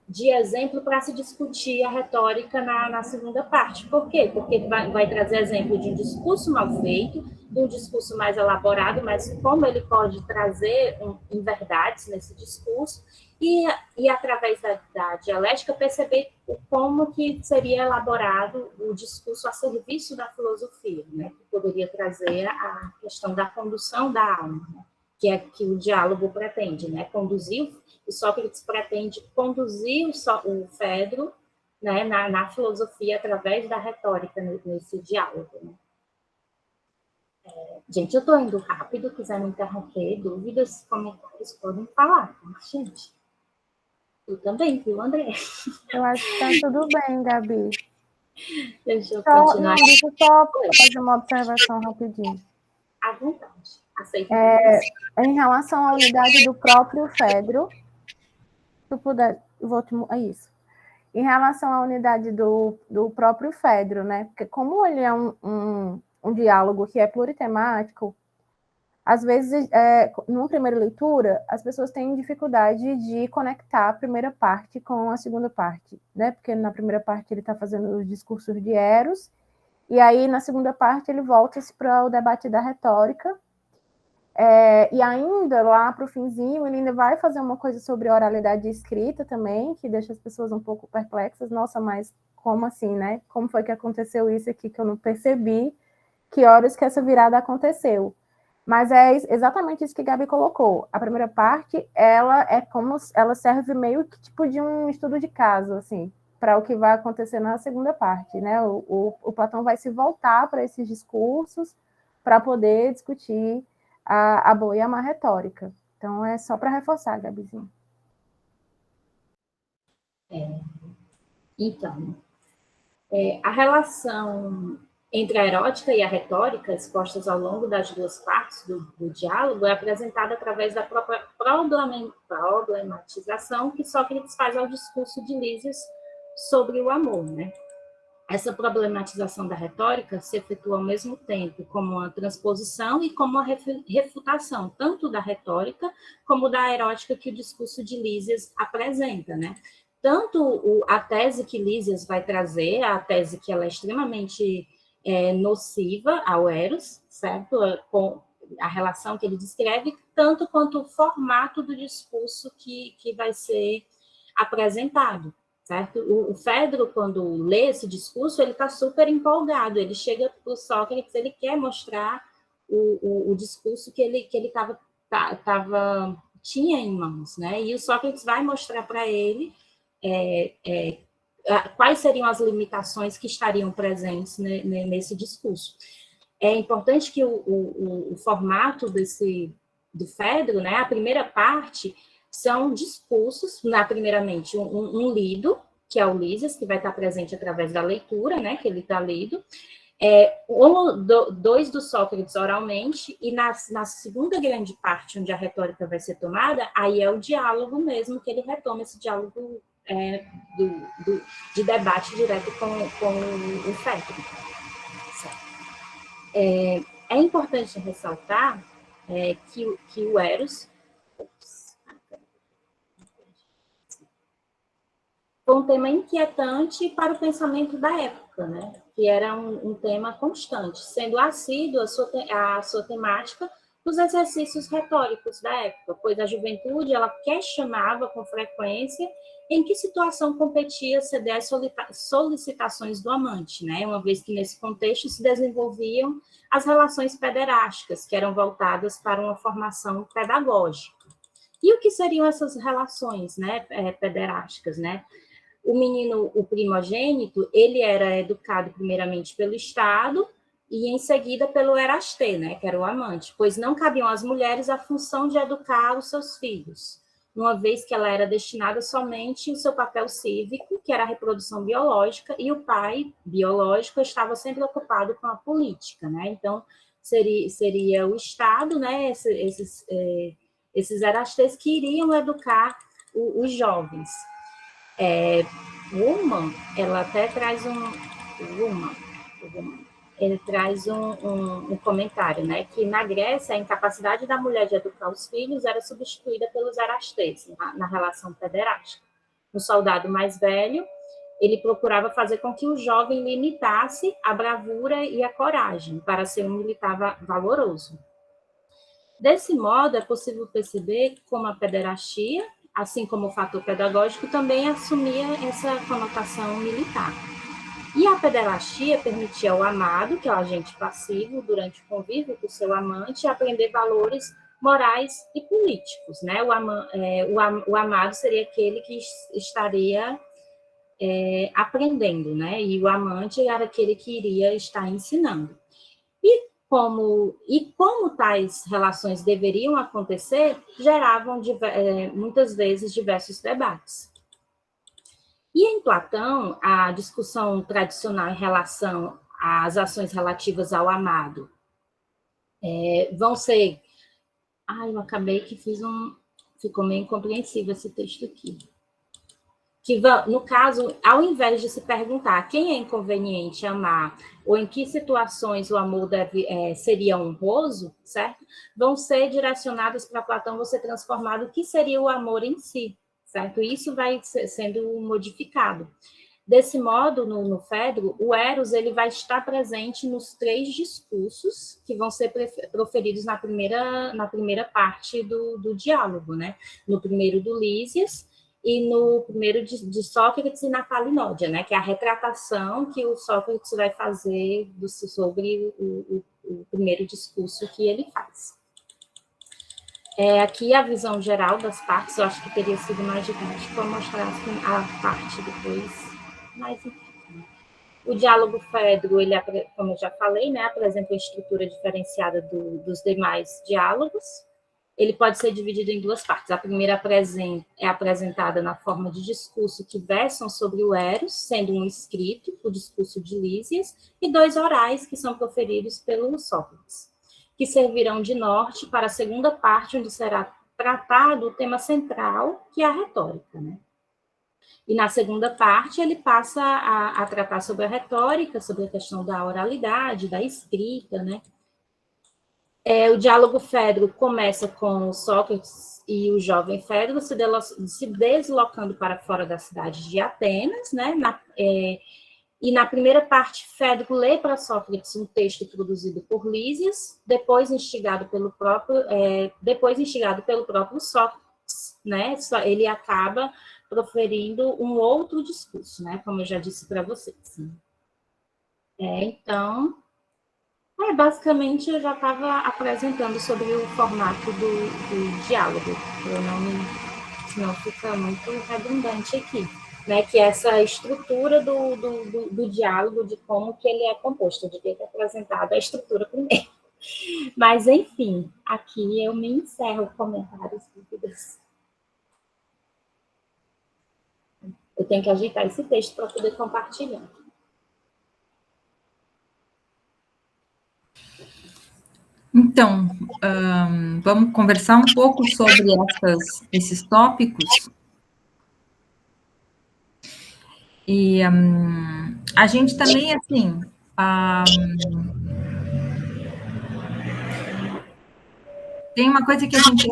de exemplo para se discutir a retórica na segunda parte. Por quê? Porque vai trazer exemplo de um discurso mal feito, de um discurso mais elaborado, mas como ele pode trazer inverdades nesse discurso, e através da dialética perceber como que seria elaborado o discurso a serviço da filosofia, né? Que poderia trazer a questão da condução da alma, né? Que é que o diálogo pretende, né? O Sócrates pretende conduzir o Fedro, né, na filosofia através da retórica nesse diálogo, né? Gente, eu estou indo rápido, quiser me interromper, dúvidas, comentários, podem falar, tá, gente? Eu também, viu, André? Eu acho que está tudo bem, Gabi. Deixa eu continuar. Deixa eu só fazer uma observação rapidinho. À vontade. Aceito. Em relação à unidade do próprio Fedro, se puder, é isso. Em relação à unidade do próprio Fedro, né? Porque como ele é um diálogo que é pluritemático, às vezes, numa primeira leitura, as pessoas têm dificuldade de conectar a primeira parte com a segunda parte, né? Porque na primeira parte ele está fazendo os discursos de Eros, e aí na segunda parte ele volta-se para o debate da retórica, e ainda lá para o finzinho ele ainda vai fazer uma coisa sobre oralidade escrita também, que deixa as pessoas um pouco perplexas. Nossa, mas como assim, né? Como foi que aconteceu isso aqui que eu não percebi? Que horas que essa virada aconteceu? Mas é exatamente isso que Gabi colocou. A primeira parte, ela serve meio que tipo de um estudo de caso, assim, para o que vai acontecer na segunda parte, né? O Platão vai se voltar para esses discursos para poder discutir a boa e a má retórica. Então, é só para reforçar, Gabizinha. Então, a relação entre a erótica e a retórica, expostas ao longo das duas partes do diálogo, é apresentada através da própria problematização que Sócrates faz ao discurso de Lísias sobre o amor, né? essa problematização da retórica se efetua ao mesmo tempo como uma transposição e como uma refutação, tanto da retórica como da erótica que o discurso de Lísias apresenta, né? Tanto a tese que Lísias vai trazer, a tese que ela é extremamente nociva ao Eros, certo? Com a relação que ele descreve, tanto quanto o formato do discurso que vai ser apresentado. Certo? O Fedro, quando lê esse discurso, ele está super empolgado, ele chega para o Sócrates, ele quer mostrar o discurso que ele tinha em mãos, né? E o Sócrates vai mostrar para ele quais seriam as limitações que estariam presentes nesse discurso. É importante que o formato do Fedro, né, a primeira parte, são discursos, primeiramente, um lido, que é o Lísias, que vai estar presente através da leitura, né, que ele está lido, dois do Sócrates oralmente, e na segunda grande parte, onde a retórica vai ser tomada, aí é o diálogo mesmo, que ele retoma esse diálogo de debate direto com o Fedro. É importante ressaltar que o Eros foi um tema inquietante para o pensamento da época, né? Que era um tema constante, sendo assíduo a sua temática dos exercícios retóricos da época, pois a juventude ela questionava com frequência em que situação competia ceder às solicitações do amante, né? Uma vez que nesse contexto se desenvolviam as relações pederásticas, que eram voltadas para uma formação pedagógica. E o que seriam essas relações, né, pederásticas, né? O menino, o primogênito, ele era educado primeiramente pelo Estado e em seguida pelo Erastê, né, que era o amante, pois não cabiam às mulheres a função de educar os seus filhos, uma vez que ela era destinada somente ao seu papel cívico, que era a reprodução biológica, e o pai biológico estava sempre ocupado com a política, né? Então, seria o Estado, né, esses Erastês que iriam educar os jovens. Woman, ela até traz ele traz um comentário, né, que na Grécia a incapacidade da mulher de educar os filhos era substituída pelos Erastês na relação pederástica. O soldado mais velho, ele procurava fazer com que o jovem limitasse a bravura e a coragem para ser um militar valoroso. Desse modo, é possível perceber como a pederastia, assim como o fator pedagógico, também assumia essa conotação militar. E a pederastia permitia ao amado, que é o agente passivo, durante o convívio com o seu amante, aprender valores morais e políticos, né? O amado seria aquele que estaria aprendendo, né? E o amante era aquele que iria estar ensinando. E como tais relações deveriam acontecer, geravam muitas vezes diversos debates. E em Platão, a discussão tradicional em relação às ações relativas ao amado vão ser... eu acabei que ficou meio incompreensível esse texto aqui. No caso, ao invés de se perguntar quem é inconveniente amar ou em que situações o amor seria honroso, certo? Vão ser direcionadas para Platão, vão ser transformado o que seria o amor em si, certo? Isso vai sendo modificado. Desse modo, no Fedro, o Eros ele vai estar presente nos 3 discursos que vão ser proferidos na primeira parte do diálogo, né? No primeiro do Lísias, e no primeiro de Sócrates e na Palinódia, né, que é a retratação que o Sócrates vai fazer sobre o primeiro discurso que ele faz. Aqui a visão geral das partes, eu acho que teria sido mais didático para mostrar a parte depois, mas enfim. O diálogo Fedro, ele, como eu já falei, né, apresenta uma estrutura diferenciada dos demais diálogos. Ele pode ser dividido em 2 partes. A primeira é apresentada na forma de discurso que versam sobre o Eros, sendo um escrito, o discurso de Lísias, e 2 orais, que são proferidos pelo Sócrates, que servirão de norte para a segunda parte, onde será tratado o tema central, que é a retórica, né? E na segunda parte, ele passa a tratar sobre a retórica, sobre a questão da oralidade, da escrita, né? O diálogo Fedro começa com Sócrates e o jovem Fedro se deslocando para fora da cidade de Atenas, né? E na primeira parte, Fedro lê para Sócrates um texto produzido por Lísias, depois instigado pelo próprio Sócrates, né? Ele acaba proferindo um outro discurso, né? Como eu já disse para vocês. Então, basicamente eu já estava apresentando sobre o formato do diálogo, senão fica muito redundante aqui, né? Que essa estrutura do diálogo, de como que ele é composto, de ter apresentado a estrutura primeiro. Mas, enfim, aqui eu me encerro comentários e dúvidas. Eu tenho que agitar esse texto para poder compartilhar. Então, vamos conversar um pouco sobre esses tópicos. E a gente também, assim, tem uma coisa que a gente...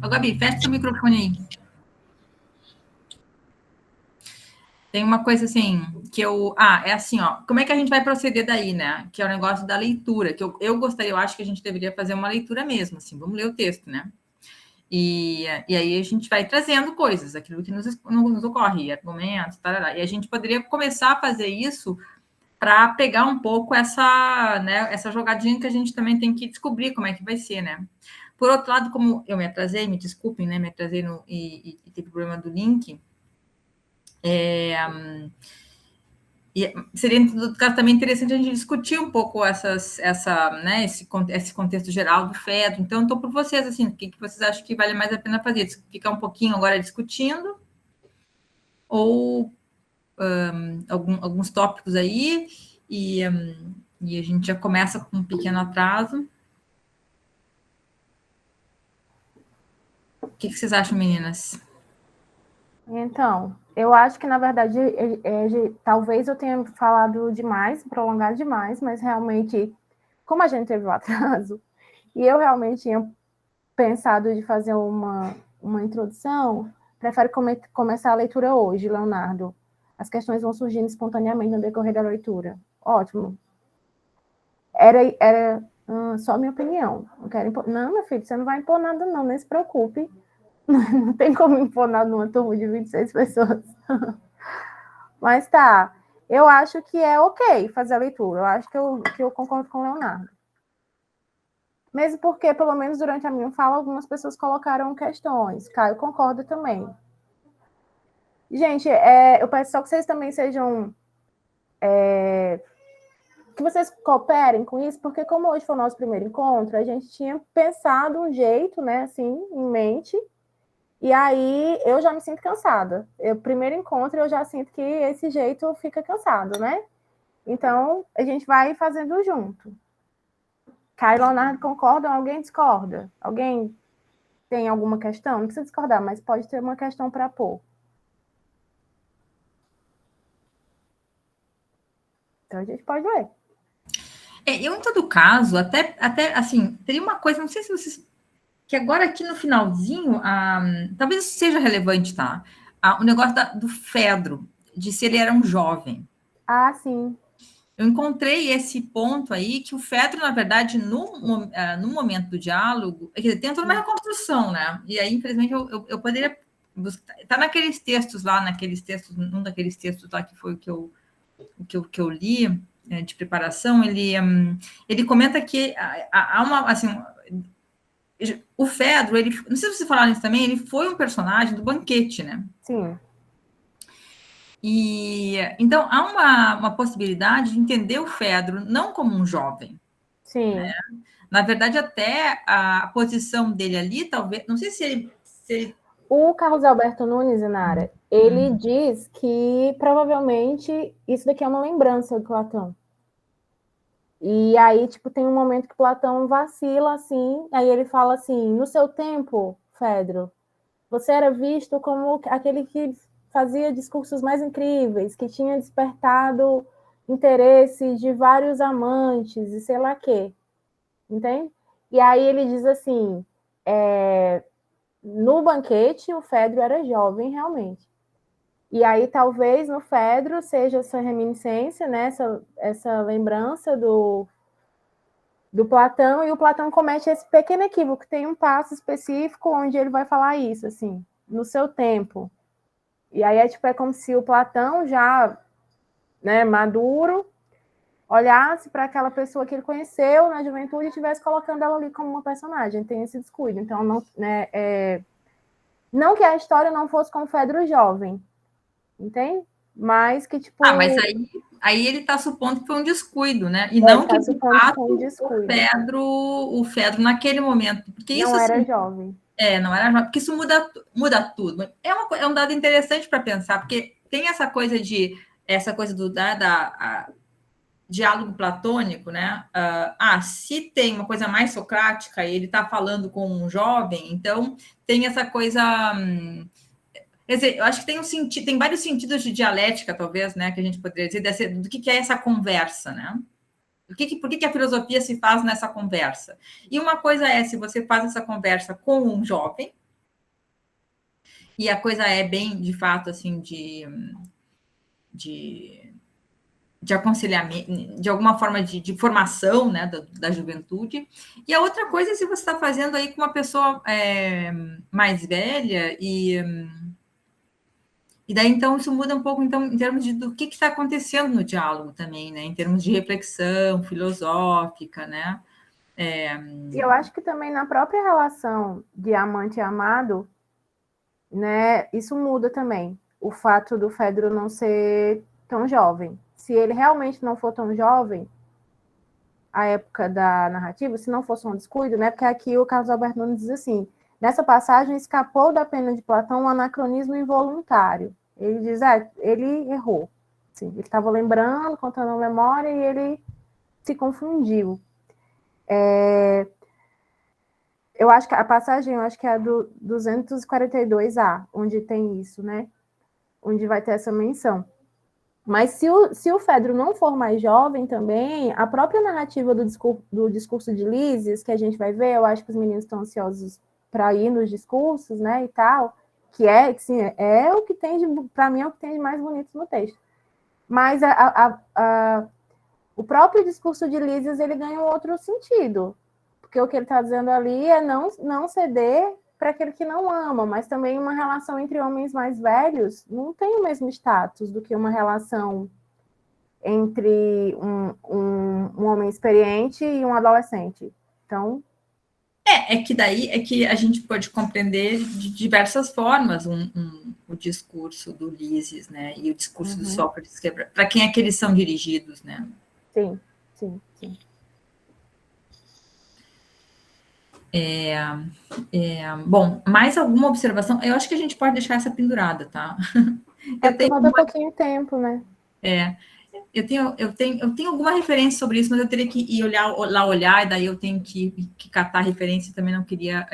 Ô, Gabi, fecha seu microfone aí. Tem uma coisa assim, que eu... é assim, ó, como é que a gente vai proceder daí, né? Que é o negócio da leitura, que eu gostaria, eu acho que a gente deveria fazer uma leitura mesmo, assim, vamos ler o texto, né? E aí a gente vai trazendo coisas, aquilo que nos ocorre, argumentos, tarará. E a gente poderia começar a fazer isso para pegar um pouco essa jogadinha que a gente também tem que descobrir como é que vai ser, né? Por outro lado, como eu me atrasei, me desculpem, né? Me atrasei e teve problema do link. E seria, em todo caso, também interessante a gente discutir um pouco esse contexto geral do Fedro. Então, estou por vocês, assim, o que vocês acham que vale mais a pena fazer? Ficar um pouquinho agora discutindo? Ou alguns tópicos aí, e a gente já começa com um pequeno atraso. O que vocês acham, meninas? Então, eu acho que, na verdade, talvez eu tenha falado demais, prolongado demais, mas realmente, como a gente teve o atraso, e eu realmente tinha pensado de fazer uma introdução, prefiro começar a leitura hoje, Leonardo. As questões vão surgindo espontaneamente no decorrer da leitura. Ótimo. Era só minha opinião. Não quero impor... Não, meu filho, você não vai impor nada, não, nem se preocupe. Não tem como impor nada numa turma de 26 pessoas. Mas tá, eu acho que é ok fazer a leitura. Eu acho que eu concordo com o Leonardo. Mesmo porque, pelo menos durante a minha fala, algumas pessoas colocaram questões. Caio concorda também. Gente, eu peço só que vocês também sejam... que vocês cooperem com isso, porque como hoje foi o nosso primeiro encontro, a gente tinha pensado um jeito, né, assim, em mente... E aí eu já me sinto cansada. Primeiro encontro eu já sinto que esse jeito fica cansado, né? Então a gente vai fazendo junto. Caio e Leonardo concordam? Alguém discorda? Alguém tem alguma questão? Não precisa discordar, mas pode ter uma questão para pôr. Então a gente pode ler. Eu, em todo caso, até assim, teria uma coisa, não sei se vocês... que agora aqui no finalzinho, talvez isso seja relevante, tá? O negócio do Fedro, de se ele era um jovem. Ah, sim. Eu encontrei esse ponto aí, que o Fedro, na verdade, no momento do diálogo, quer dizer, tem toda uma reconstrução, né? E aí, infelizmente, eu poderia... Tá naqueles textos lá, num daqueles textos lá que foi o que eu li, de preparação, ele comenta que há uma, assim... O Fedro, não sei se vocês falaram isso também, ele foi um personagem do Banquete, né? Sim. E então há uma possibilidade de entender o Fedro não como um jovem. Sim. Né? Na verdade, até a posição dele ali, talvez, não sei se ele... O Carlos Alberto Nunes, Inara, ele diz que provavelmente isso daqui é uma lembrança do Platão. E aí, tipo, tem um momento que Platão vacila, assim, aí ele fala assim, no seu tempo, Fedro, você era visto como aquele que fazia discursos mais incríveis, que tinha despertado interesse de vários amantes e sei lá quê, entende? E aí ele diz assim, no banquete o Fedro era jovem realmente. E aí talvez no Fedro seja essa reminiscência, né, essa lembrança do Platão, e o Platão comete esse pequeno equívoco, tem um passo específico onde ele vai falar isso, assim, no seu tempo. E aí é como se o Platão já, né, maduro, olhasse para aquela pessoa que ele conheceu na juventude e estivesse colocando ela ali como uma personagem, tem esse descuido. Então, não que a história não fosse com o Fedro jovem, entende? Mas que, tipo... mas aí ele está supondo que foi um descuido, né? E não que, de fato, o Fedro naquele momento... Porque isso, não era assim, jovem. Não era jovem, porque isso muda tudo. É um dado interessante para pensar, porque tem essa coisa do diálogo platônico, né? Se tem uma coisa mais socrática e ele está falando com um jovem, então tem essa coisa... Quer dizer, eu acho que tem vários sentidos de dialética, talvez, né, que a gente poderia dizer, do que é essa conversa, né? Por que a filosofia se faz nessa conversa? E uma coisa é se você faz essa conversa com um jovem, e a coisa é bem, de fato, assim, de aconselhamento, de alguma forma de formação, né, da juventude. E a outra coisa é se você está fazendo aí com uma pessoa mais velha e daí, então, isso muda um pouco, então, em termos do que está acontecendo no diálogo também, né? Em termos de reflexão filosófica, né? E eu acho que também na própria relação de amante e amado, né, isso muda também. O fato do Fedro não ser tão jovem. Se ele realmente não for tão jovem, a época da narrativa, se não fosse um descuido, né? Porque aqui o Carlos Alberto Nunes diz assim, nessa passagem escapou da pena de Platão um anacronismo involuntário. Ele diz, ele errou. Sim, ele estava lembrando, contando a memória, e ele se confundiu. Eu acho que a passagem, é a do 242A, onde tem isso, né? Onde vai ter essa menção. Mas se o Fedro não for mais jovem também, a própria narrativa do discurso de Lísias, que a gente vai ver, eu acho que os meninos estão ansiosos para ir nos discursos, né, e tal, que assim, é o que tem, para mim, é o que tem de mais bonito no texto. Mas o próprio discurso de Lísias, ele ganha um outro sentido, porque o que ele está dizendo ali é não ceder para aquele que não ama, mas também uma relação entre homens mais velhos não tem o mesmo status do que uma relação entre um homem experiente e um adolescente. Então... é que a gente pode compreender de diversas formas o discurso do Lísias, né? E o discurso do Sócrates, para quem é que eles são dirigidos, né? Sim. Bom, mais alguma observação? Eu acho que a gente pode deixar essa pendurada, tá? Falta pouquinho tempo, né? Eu tenho alguma referência sobre isso, mas eu teria que ir olhar, e daí eu tenho que catar a referência, também não queria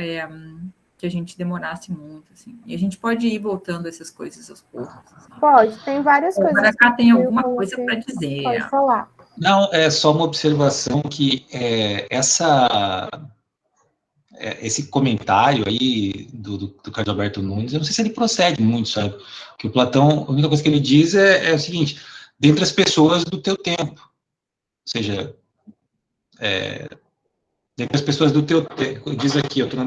que a gente demorasse muito, assim. E a gente pode ir voltando essas coisas aos poucos. Assim. Pode, tem várias coisas. Agora cá tem alguma coisa para dizer. Pode falar. Não, é só uma observação que esse comentário aí do Carlos Alberto Nunes, eu não sei se ele procede muito, sabe? Que o Platão, a única coisa que ele diz é o seguinte: dentre as pessoas do teu tempo, ou seja, dentre as pessoas do teu tempo, diz aqui, eu estou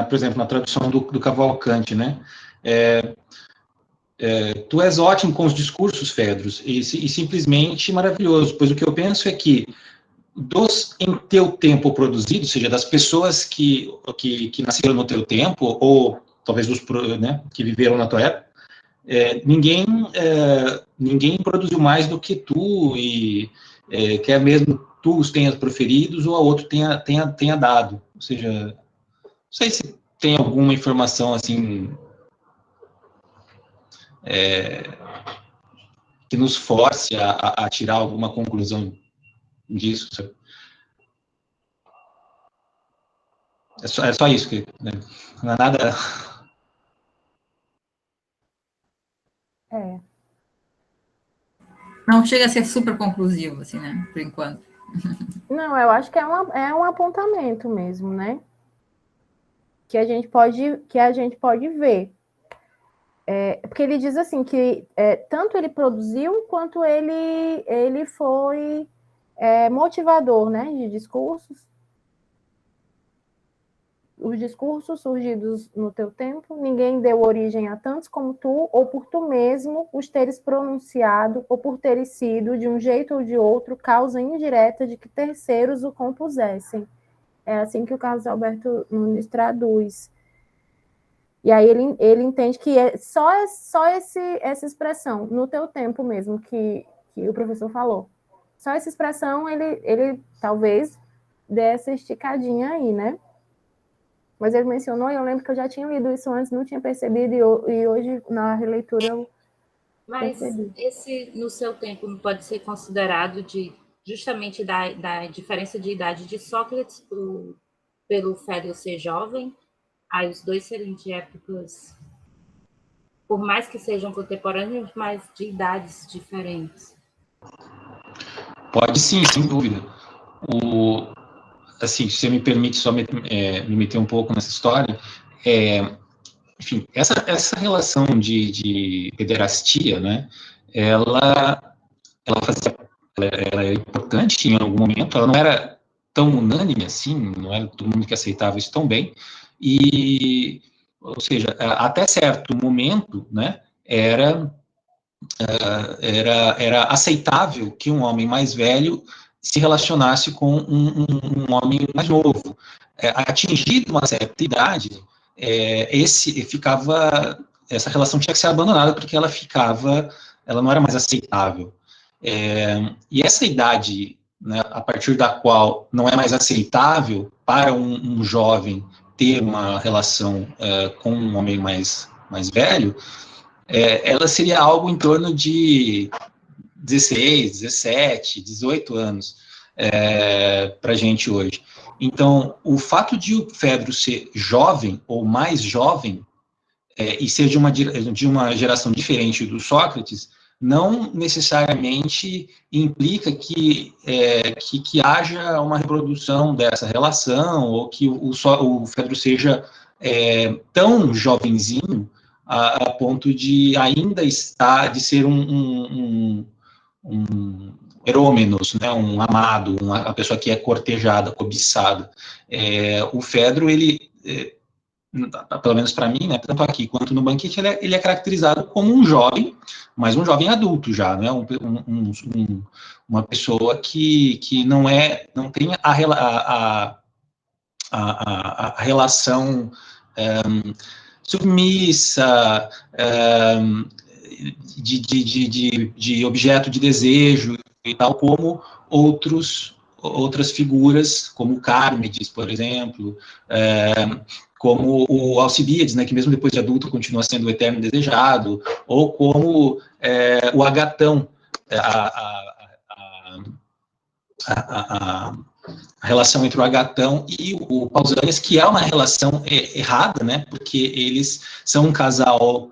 por exemplo, na tradução do Cavalcante, né? Tu és ótimo com os discursos, Fedros, e simplesmente maravilhoso, pois o que eu penso é que dos em teu tempo produzidos, ou seja, das pessoas que nasceram no teu tempo, ou talvez dos, né, que viveram na tua época, ninguém produziu mais do que tu, e quer mesmo tu os tenhas proferidos, ou a outro tenha dado. Ou seja, não sei se tem alguma informação assim que nos force a tirar alguma conclusão disso, sabe? É só isso, que, né? Não é nada... É. Não chega a ser super conclusivo, assim, né? Por enquanto. Não, eu acho que é um apontamento mesmo, né? Que a gente pode ver. Porque ele diz assim que tanto ele produziu quanto ele foi motivador, né, de discursos. Os discursos surgidos no teu tempo, ninguém deu origem a tantos como tu, ou por tu mesmo os teres pronunciado, ou por teres sido, de um jeito ou de outro, causa indireta de que terceiros o compusessem. É assim que o Carlos Alberto Nunes traduz. E aí ele entende que é só essa expressão, no teu tempo mesmo, que o professor falou. Só essa expressão, ele talvez dê essa esticadinha aí, né? Mas ele mencionou, e eu lembro que eu já tinha lido isso antes, não tinha percebido, e hoje, na releitura, eu percebi. Mas esse, no seu tempo, não pode ser considerado justamente da diferença de idade de Sócrates pelo Fedro ser jovem? Aí os dois serem de épocas, por mais que sejam contemporâneos, mas de idades diferentes. Pode sim, sem dúvida. Assim, se você me permite só me meter um pouco nessa história, enfim, essa relação de pederastia, né, ela é importante em algum momento, ela não era tão unânime assim, não era todo mundo que aceitava isso tão bem, ou seja, até certo momento, né, era aceitável que um homem mais velho se relacionasse com um homem mais novo. Atingido uma certa idade, essa relação tinha que ser abandonada porque ela não era mais aceitável. E essa idade, né, a partir da qual não é mais aceitável para um jovem ter uma relação com um homem mais velho, ela seria algo em torno de 16, 17, 18 anos para a gente hoje. Então, o fato de o Fedro ser jovem ou mais jovem e ser de uma geração diferente do Sócrates não necessariamente implica que haja uma reprodução dessa relação ou que o Fedro seja tão jovenzinho a ponto de ainda de ser um herômenos, né, um amado, uma pessoa que é cortejada, cobiçada. O Fedro, ele, pelo menos para mim, né, tanto aqui quanto no banquete, ele é caracterizado como um jovem, mas um jovem adulto já, né, uma pessoa que não tem a relação submissa, de objeto de desejo e tal, como outras figuras, como Cármides, por exemplo, como o Alcibíades, né, que mesmo depois de adulto continua sendo o eterno desejado, ou como o Agatão, a relação entre o Agatão e o Pausanias, que é uma relação errada, né, porque eles são um casal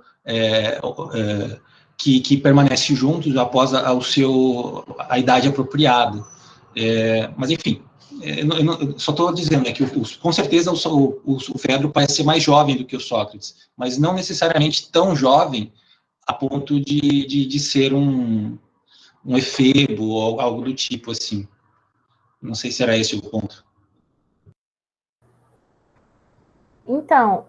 que permanece juntos após a idade apropriada. Mas, enfim, eu só estou dizendo que, com certeza, o Fedro parece ser mais jovem do que o Sócrates, mas não necessariamente tão jovem a ponto de ser um efebo ou algo do tipo, assim. Não sei se era esse o ponto. Então,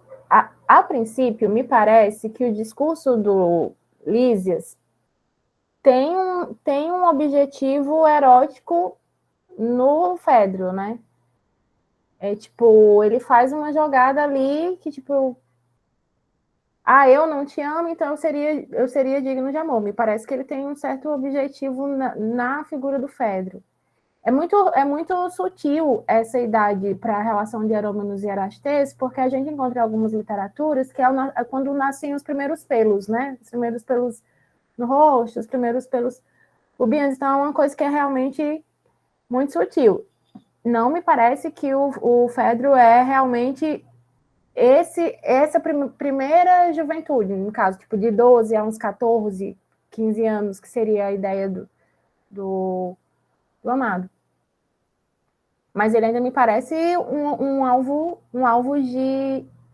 a princípio, me parece que o discurso do Lísias tem um objetivo erótico no Fedro, né? Ele faz uma jogada ali que, eu não te amo, então eu seria digno de amor. Me parece que ele tem um certo objetivo na figura do Fedro. É muito sutil essa idade para a relação de Herômenos e Erastes, porque a gente encontra em algumas literaturas que é quando nascem os primeiros pelos, né? Os primeiros pelos no rosto, os primeiros pelos pubianos. Então, é uma coisa que é realmente muito sutil. Não me parece que o Fedro é realmente essa primeira juventude, no caso, tipo, de 12 a uns 14, 15 anos, que seria a ideia do Amado. Mas ele ainda me parece um alvo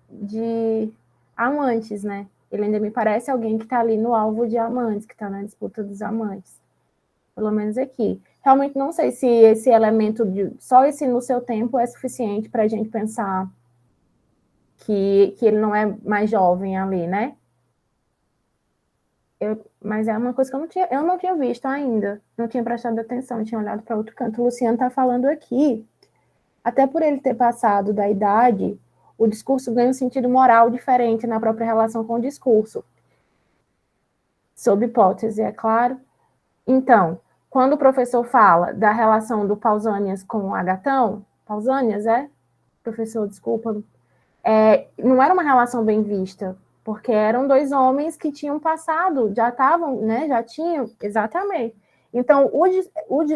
de amantes, né? Ele ainda me parece alguém que está ali no alvo de amantes, que está na disputa dos amantes. Pelo menos aqui. Realmente não sei se esse elemento, só esse no seu tempo, é suficiente para a gente pensar que ele não é mais jovem ali, né? Mas é uma coisa que eu não tinha visto ainda. Não tinha prestado atenção, tinha olhado para outro canto. O Luciano está falando aqui. Até por ele ter passado da idade, o discurso ganha um sentido moral diferente na própria relação com o discurso. Sob hipótese, é claro. Então, quando o professor fala da relação do Pausanias com o Agatão, Pausanias, professor, desculpa, não era uma relação bem vista, porque eram dois homens que tinham passado, já estavam, né, já tinham, exatamente. Então,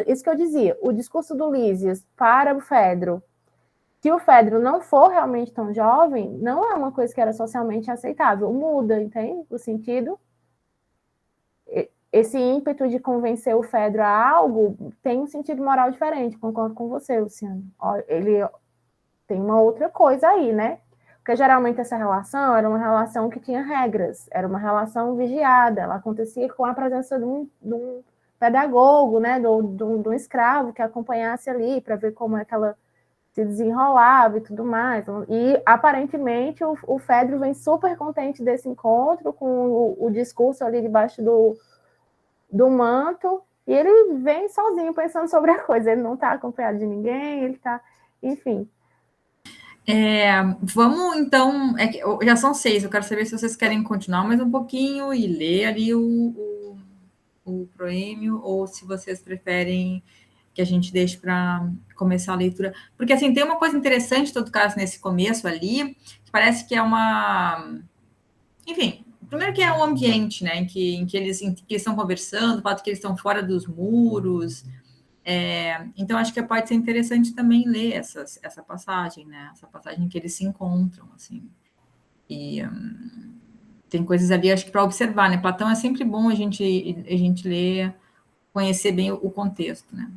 isso que eu dizia, o discurso do Lísias para o Fedro, se o Fedro não for realmente tão jovem, não é uma coisa que era socialmente aceitável, muda, entende? O sentido. Esse ímpeto de convencer o Fedro a algo tem um sentido moral diferente, concordo com você, Luciano. Ele tem uma outra coisa aí, né? Porque geralmente essa relação era uma relação que tinha regras, era uma relação vigiada, ela acontecia com a presença de um pedagogo, né, de um escravo que acompanhasse ali para ver como é que ela se desenrolava e tudo mais. E, aparentemente, o Fedro vem super contente desse encontro, com o discurso ali debaixo do manto, e ele vem sozinho pensando sobre a coisa, ele não está acompanhado de ninguém, ele está... Enfim. Vamos, então... já são 6, eu quero saber se vocês querem continuar mais um pouquinho e ler ali o proêmio, ou se vocês preferem que a gente deixe para começar a leitura. Porque, assim, tem uma coisa interessante, em todo caso, nesse começo ali, que parece que é uma... Enfim, primeiro que é um ambiente, né, em que eles estão conversando, o fato que eles estão fora dos muros. Então, acho que pode ser interessante também ler essa passagem, né, essa passagem em que eles se encontram, assim. E... tem coisas ali, acho que para observar, né? Platão é sempre bom a gente ler, conhecer bem o contexto, né?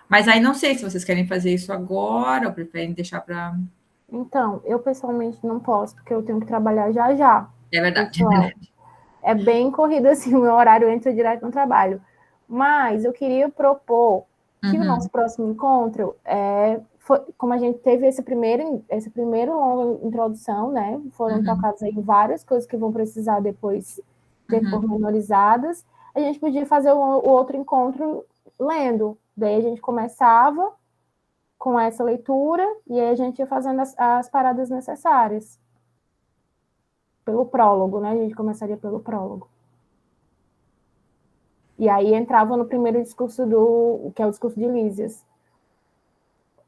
Mas aí não sei se vocês querem fazer isso agora ou preferem deixar para... Então, eu pessoalmente não posso, porque eu tenho que trabalhar já. É verdade, pessoal. é verdade. É bem corrido, assim, o meu horário entra direto no trabalho. Mas eu queria propor que o nosso próximo encontro, como a gente teve esse primeiro longa introdução, né? Foram tocadas aí várias coisas que vão precisar depois ser pormenorizadas. A gente podia fazer o outro encontro lendo. Daí a gente começava com essa leitura e aí a gente ia fazendo as paradas necessárias. Pelo prólogo, né? A gente começaria pelo prólogo. E aí entrava no primeiro discurso que é o discurso de Lísias.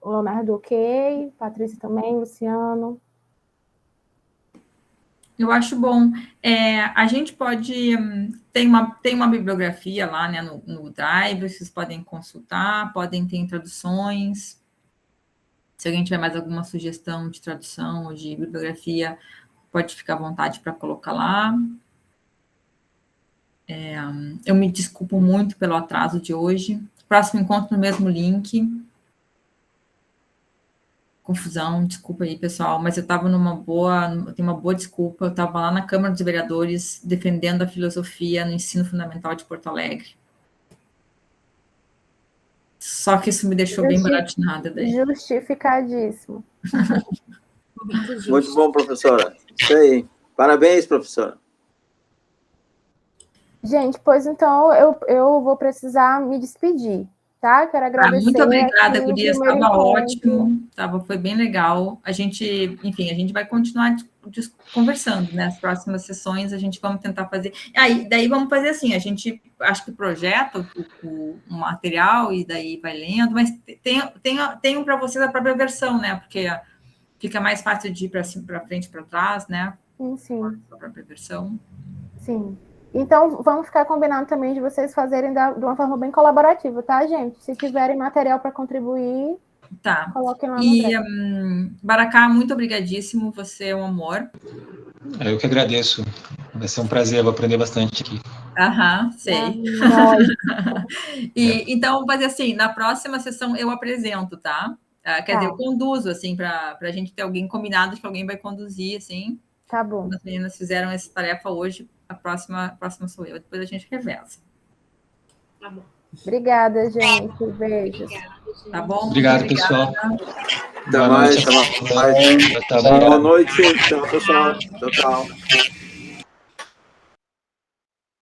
O Leonardo, ok, Patrícia também, Luciano. Eu acho bom. A gente pode... Tem uma bibliografia lá, né, no Drive, vocês podem consultar, podem ter traduções. Se alguém tiver mais alguma sugestão de tradução ou de bibliografia, pode ficar à vontade para colocar lá. Eu me desculpo muito pelo atraso de hoje. Próximo encontro no mesmo link. Confusão, desculpa aí, pessoal, mas eu estava tenho uma boa desculpa, eu estava lá na Câmara dos Vereadores defendendo a filosofia no ensino fundamental de Porto Alegre. Só que isso me deixou bem baratinada daí. Justificadíssimo. Muito bom, professora. Isso aí. Parabéns, professora. Gente, pois então eu vou precisar me despedir, tá? Quero agradecer. Muito obrigada, Gurias, estava ótimo, foi bem legal. A gente vai continuar conversando, né? As próximas sessões a gente vamos tentar fazer. Daí vamos fazer assim, a gente acho que projeta o material e daí vai lendo, mas tenho para vocês a própria versão, né? Porque fica mais fácil de ir para frente e para trás, né? Sim. A própria versão. Sim. Então, vamos ficar combinando também de vocês fazerem de uma forma bem colaborativa, tá, gente? Se tiverem material para contribuir, Tá. Coloquem lá no E, André. Baracá, muito obrigadíssimo, você é um amor. Eu que agradeço. Vai ser um prazer, eu vou aprender bastante aqui. Aham, sei. Então, vamos fazer assim, na próxima sessão eu apresento, tá? Quer dizer, eu conduzo, assim, para a gente ter alguém combinado de que alguém vai conduzir, assim. Tá bom. As meninas fizeram essa tarefa hoje, a próxima sou eu, depois a gente reveza. Tá bom. Obrigada, gente. Beijos. Tá bom? Obrigado, pessoal. Até mais, até mais. Boa noite. Tchau, pessoal. Tchau, tchau.